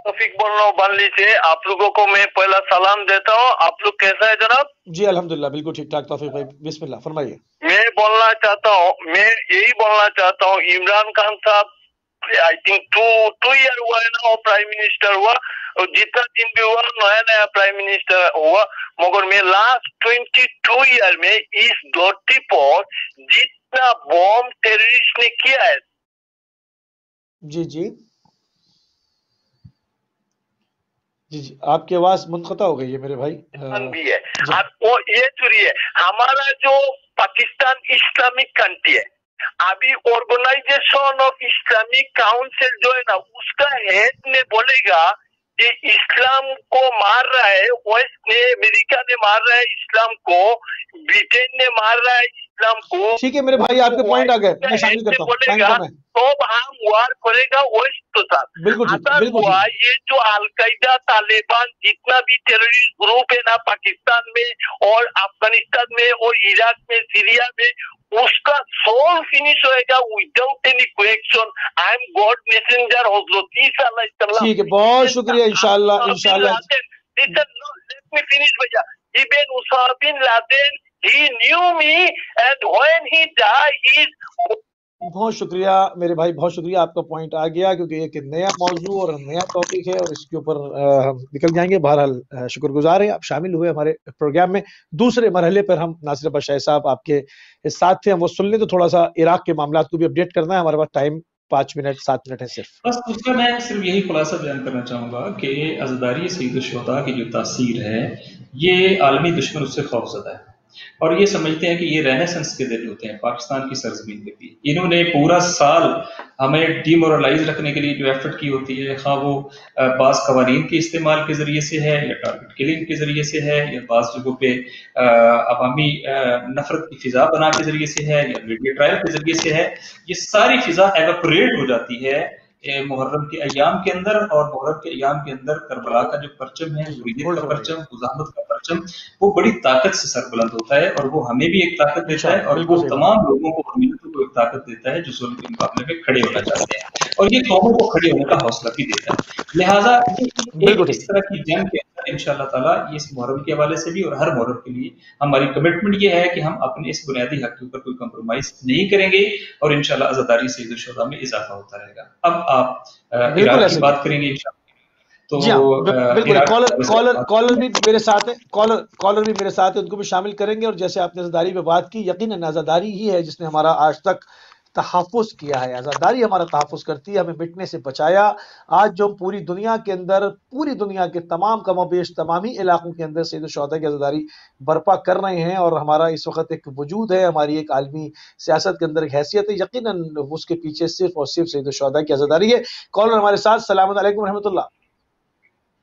توفیق بول رہا ہوں بانلی سے، آپ لوگوں کو میں پہلا سلام دیتا ہوں، آپ لوگ کیسا ہے جناب؟ جی الحمدللہ بالکل ٹھیک ٹھاک۔ توفیق بھائی بسم اللہ فرمائیے۔ میں یہی بولنا چاہتا ہوں عمران خان صاحب آئی تھنک 2 ایئر ہوا ہے نا وہ پرائم منسٹر ہوا، اور جتنا دن بھی ہوا نیا پرائم منسٹر ہوا، مگر میں لاسٹ 22 ایئر میں اس دھرتی پر جتنا بوم ٹیررسٹ نے کیا ہے۔ جی جی جی جی آپ کی آواز منقطع ہو گئی ہے میرے بھائی۔ بھی ہے یہ چوری ہے ہمارا جو پاکستان اسلامک کنٹری ہے، ابھی آرگنائزیشن آف اسلامک کاؤنسل جو ہے نا اس کا ہیڈ نے بولے گا کہ اسلام کو مار رہا ہے، ویسٹ نے امریکہ نے مار رہا ہے اسلام کو، برٹین نے مار رہا ہے اسلام کو۔ ٹھیک ہے میرے بھائی آپ کے پوائنٹ آ گئے، میں شامل کرتا ہوں، ٹائم کم ہے۔ تو ہم وار کرے گا ویسٹ تو ساتھ۔ بالکل یہ جو القاعدہ طالبان جتنا بھی ٹیررسٹ گروپ ہے نا پاکستان میں اور افغانستان میں اور عراق میں سیریا میں، اس کا سول فنش ہوئے گا without any correction. I am God messenger حضرت عیسیٰ علیہ السلام۔ ٹھیک ہے بہت شکریہ، انشاءاللہ انشاءاللہ۔ Let me finish بھیا۔ Ibn Usama bin Laden, he knew me and when he died, بہت شکریہ میرے بھائی، بہت شکریہ، آپ کا پوائنٹ آ گیا، کیونکہ ایک نیا موضوع اور نیا ٹاپک ہے اور اس کے اوپر ہم نکل جائیں گے۔ بہرحال شکر گزار ہیں آپ شامل ہوئے ہمارے پروگرام میں۔ دوسرے مرحلے پر ہم ناصر عباس شاہی صاحب آپ کے ساتھ تھے، ہم وہ سن لیں تو تھوڑا سا عراق کے معاملات کو بھی اپڈیٹ کرنا ہے، ہمارے پاس ٹائم 5 منٹ 7 منٹ ہے صرف۔ بس اس کا میں صرف یہی خلاصہ بیان کرنا چاہوں گا کہ عزاداری سید الشہداء کی جو تاثیر ہے یہ عالمی دشمن اس سے خوف زدہ ہے، اور یہ سمجھتے ہیں کہ یہ رینیسنس کے دن ہوتے ہیں پاکستان کی سرزمین کے بھی۔ انہوں نے پورا سال ہمیں ڈی مورلائز رکھنے کے لیے جو ایفرٹ کی ہوتی ہے، خواہ وہ بعض قوانین کے استعمال کے ذریعے سے ہے یا ٹارگٹ کلنگ کے ذریعے سے ہے یا بعض جگہوں پہ عوامی نفرت کی فضا بنا کے ذریعے سے ہے یا میڈیا ٹرائل کے ذریعے سے ہے، یہ ساری فضا ایویپوریٹ ہو جاتی ہے محرم کے ایام کے اندر، اور محرم کے ایام کے اندر کربلا کا جو پرچم ہے، حریت کا پرچم، مزاحمت کا پرچم، وہ بڑی طاقت سے سربلند ہوتا ہے، اور وہ ہمیں بھی ایک طاقت دیتا ہے اور وہ تمام لوگوں کو اور ملتوں کو ایک طاقت دیتا ہے جو ظلم کے مقابلے میں کھڑے ہونا چاہتے ہیں، اور یہ قوموں کو کھڑے ہونے کا حوصلہ بھی دیتا ہے۔ لہٰذا اس طرح کی جنگ کے اندر انشاءاللہ تعالیٰ یہ اس محرم کے حوالے سے بھی اور ہر محرم کے لیے ہماری کمٹمنٹ یہ ہے کہ ہم اپنے اس بنیادی حق کے اوپر کوئی کمپرومائز نہیں کریں گے، اور انشاءاللہ عزاداری سید الشہداء میں اضافہ ہوتا رہے گا۔ اب آپ عراق کی بات کریں گے انشاءاللہ تو جی ہاں بالکل، کالر بھی میرے ساتھ ہیں، کالر بھی میرے ساتھ ہیں، ان کو بھی شامل کریں گے۔ اور جیسے آپ نے عزاداری پہ بات کی، یقیناً عزاداری ہی ہے جس نے ہمارا آج تک تحفظ کیا ہے، عزاداری ہمارا تحفظ کرتی ہے، ہمیں مٹنے سے بچایا۔ آج جو پوری دنیا کے اندر، پوری دنیا کے تمام کم و بیش تمامی علاقوں کے اندر سید الشہداء کی عزاداری برپا کر رہے ہیں، اور ہمارا اس وقت ایک وجود ہے، ہماری ایک عالمی سیاست کے اندر ایک حیثیت ہے، یقیناً اس کے پیچھے صرف اور صرف سید الشہداء کی عزاداری ہے۔ کالر ہمارے ساتھ، السلام علیکم ورحمۃ اللہ۔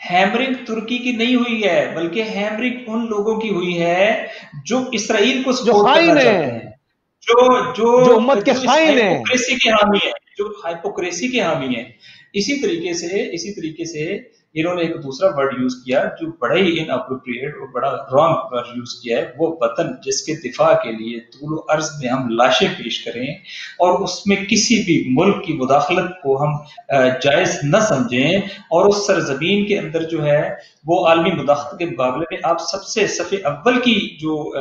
ہیمرنگ ترکی کی نہیں ہوئی ہے، بلکہ ہیمرنگ ان لوگوں کی ہوئی ہے جو اسرائیل کو سپورٹ کرنا چاہتے ہیں، جو امت کے خائن ہیں، ہائپوکریسی کے حامی ہیں، جو ہائپوکریسی کے حامی ہیں۔ اسی طریقے سے انہوں نے ایک دوسرا ورڈ یوز کیا جو بڑا ہی ان اپروپریٹ اور بڑا رانگ ورڈ یوز کیا ہے، وہ وطن جس کے دفاع کے لیے طول و عرض میں ہم لاشیں پیش کریں اور اس میں کسی بھی ملک کی مداخلت کو ہم جائز نہ سمجھیں، اور اس سرزمین کے اندر جو ہے وہ عالمی مداخلت کے مقابلے میں آپ سب سے صف اول کی جو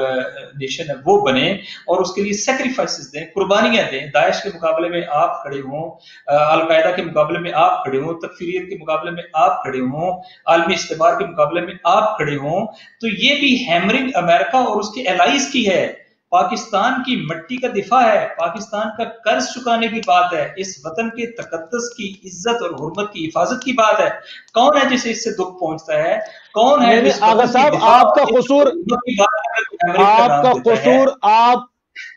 نیشن ہے وہ بنے اور اس کے لیے سیکریفائسز دیں، قربانیاں دیں، داعش کے مقابلے میں آپ کھڑے ہوں، القاعدہ کے مقابلے میں آپ کھڑے ہوں، تکفیریت کے مقابلے میں آپ کھڑے ہوں، عالمی استعمار کے مقابلے میں آپ کھڑے ہوں، تو یہ بھی ہیمرنگ امریکہ اور اس کے الائز کی ہے، پاکستان کی مٹی کا دفاع ہے، پاکستان کا قرض چکانے کی بات ہے، اس وطن کے تقدس کی عزت اور حرمت کی حفاظت کی بات ہے۔ کون ہے جسے اس سے دکھ پہنچتا ہے؟ کون ہے جس آغا صاحب آپ کا قصور،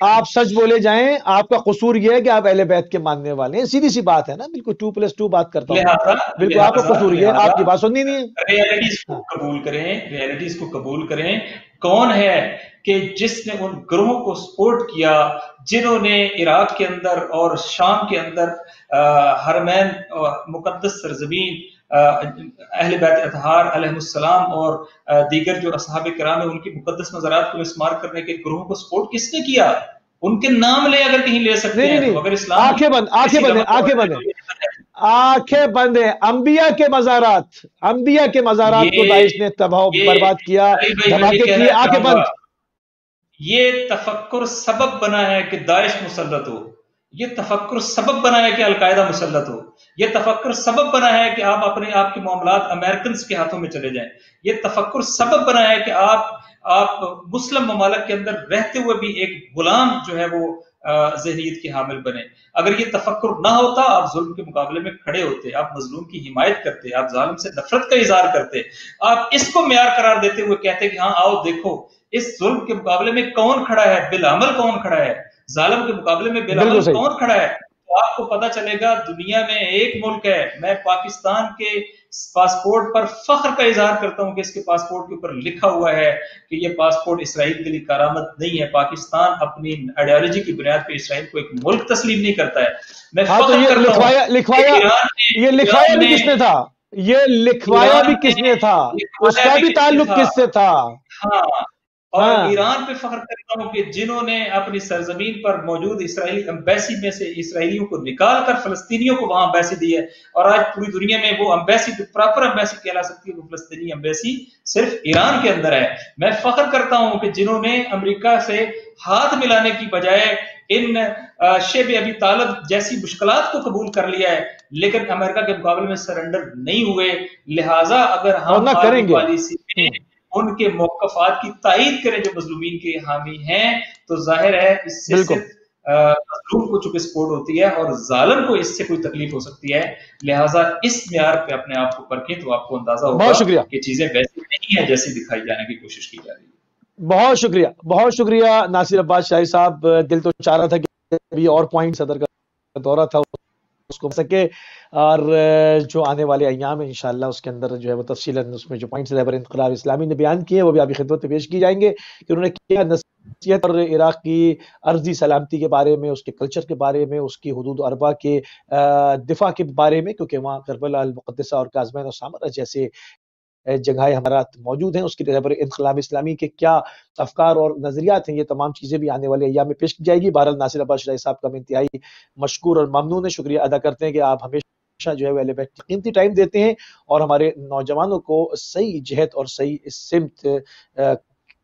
آپ سچ بولے جائیں، آپ کا قصور یہ ہے کہ آپ اہل بیت کے ماننے والے ہیں، سیدھی سی بات ہے نا، بالکل 2+2 بات کرتا ہوں، بالکل آپ کا قصور یہ ہے، آپ کی بات سننی نہیں ہے۔ ریئلٹیز کو قبول کریں، کون ہے کہ جس نے ان گروہوں کو سپورٹ کیا جنہوں نے عراق کے اندر اور شام کے اندر حرمین مقدس سرزمین اہل بیت اطہار علیہ السلام اور دیگر جو اصحاب کرام ہیں ان کی مقدس مزارات کو مسمار کرنے کے گروہوں کو سپورٹ کس نے کیا؟ ان کے نام لے اگر کہیں لے سکتے ہیں تو اگر اسلام آنکھیں بند ہیں، انبیاء کے مزارات کو داعش نے تباہ برباد کیا، دھماکے کیے، آنکھیں بند۔ یہ تفکر سبب بنا ہے کہ داعش مسلط ہو، یہ تفکر سبب بنا ہے کہ القاعدہ مسلط ہو، یہ تفکر سبب بنا ہے کہ آپ کے معاملات امریکنز کے ہاتھوں میں چلے جائیں، یہ تفکر سبب بنا ہے کہ آپ مسلم ممالک کے اندر رہتے ہوئے بھی ایک غلام جو ہے وہ ذہنیت کے حامل بنے۔ اگر یہ تفکر نہ ہوتا آپ ظلم کے مقابلے میں کھڑے ہوتے، آپ مظلوم کی حمایت کرتے، آپ ظالم سے نفرت کا اظہار کرتے، آپ اس کو معیار قرار دیتے ہوئے کہتے کہ ہاں آؤ دیکھو اس ظلم کے مقابلے میں کون کھڑا ہے، بالعمل کون کھڑا ہے، ظالم کے مقابلے میں بالعمل کون کھڑا ہے، تو آپ کو پتا چلے گا دنیا میں ایک ملک ہے۔ میں پاکستان کے پاسپورٹ پر فخر کا اظہار کرتا ہوں کہ اس کے پاسپورٹ کے اوپر لکھا ہوا ہے کہ یہ پاسپورٹ اسرائیل کے لیے کارآمد نہیں ہے، پاکستان اپنی آئیڈیالوجی کی بنیاد پہ اسرائیل کو ایک ملک تسلیم نہیں کرتا ہے۔ میں فخر کرتا ہوں یہ لکھوایا بھی کس نے تھا، یہ لکھوایا بھی کس نے تھا، اس کا بھی تعلق کس سے تھا؟ ہاں، اور ایران پہ فخر کرتا ہوں کہ جنہوں نے اپنی سرزمین پر موجود اسرائیلی امبیسی میں سے اسرائیلیوں کو نکال کر فلسطینیوں کو وہاں امبیسی دی ہے، اور آج پوری دنیا میں وہ امبیسی جو پراپر امبیسی کہلا سکتی ہے وہ فلسطینی امبیسی صرف ایران کے اندر ہے۔ میں فخر کرتا ہوں کہ جنہوں نے امریکہ سے ہاتھ ملانے کی بجائے ان شیب ابی طالب جیسی مشکلات کو قبول کر لیا ہے لیکن امریکہ کے مقابلے میں سرنڈر نہیں ہوئے، لہٰذا اگر ہم پالیسی میں ان کے موقفات کی تائید کریں جو مظلومین کے حامی ہیں تو ظاہر ہے اس سے صرف مظلوم کو چونکہ سپورٹ ہوتی ہے اور ظالم کو اس سے کوئی تکلیف ہو سکتی ہے، لہٰذا اس معیار پہ اپنے آپ کو پرکھیں تو آپ کو اندازہ ہوگا کہ چیزیں ویسی نہیں ہیں جیسی دکھائی جانے کی کوشش کی جا رہی ہے۔ بہت شکریہ ناصر عباس شاہی صاحب، دل تو چاہ رہا تھا کہ ابھی اور پوائنٹ صدر کا دورہ تھا اس کو سکے، اور جو آنے والے ایام ہیں انشاءاللہ اس کے اندر جو ہے وہ تفصیلاً اس میں جو پوائنٹس رہبر انقلاب اسلامی نے بیان کیے وہ بھی آپ کی خدمت میں پیش کی جائیں گے کہ انہوں نے کیا نصیحت اور عراق کی عرضی سلامتی کے بارے میں، اس کے کلچر کے بارے میں، اس کی حدود اربع کے دفاع کے بارے میں، کیونکہ وہاں کربلا المقدسہ اور کاظمین اور سامرا جیسے جگہیں ہمارا موجود ہیں، اس کی رہبر انقلاب اسلامی کے کیا افکار اور نظریات ہیں، یہ تمام چیزیں بھی آنے والے ایام میں پیش کی جائے گی۔ بہرحال ناصر عباس شاہی صاحب کا ہم انتہائی مشکور اور ممنون ہے، شکریہ ادا کرتے ہیں کہ آپ ہمیشہ جو ہے اہل بیت کی قیمتی ٹائم دیتے ہیں اور ہمارے نوجوانوں کو صحیح جہت اور صحیح سمت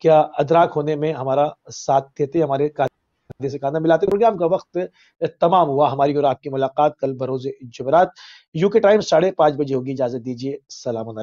کیا ادراک ہونے میں ہمارا ساتھ دیتے، ہمارے کاندھے سے کاندھا ملاتے۔ پروگرام کا وقت تمام ہوا، ہماری اور آپ کی ملاقات کل بروز جمعرات UK ٹائم 5:30 بجے ہوگی۔ اجازت دیجیے، السلام علیکم۔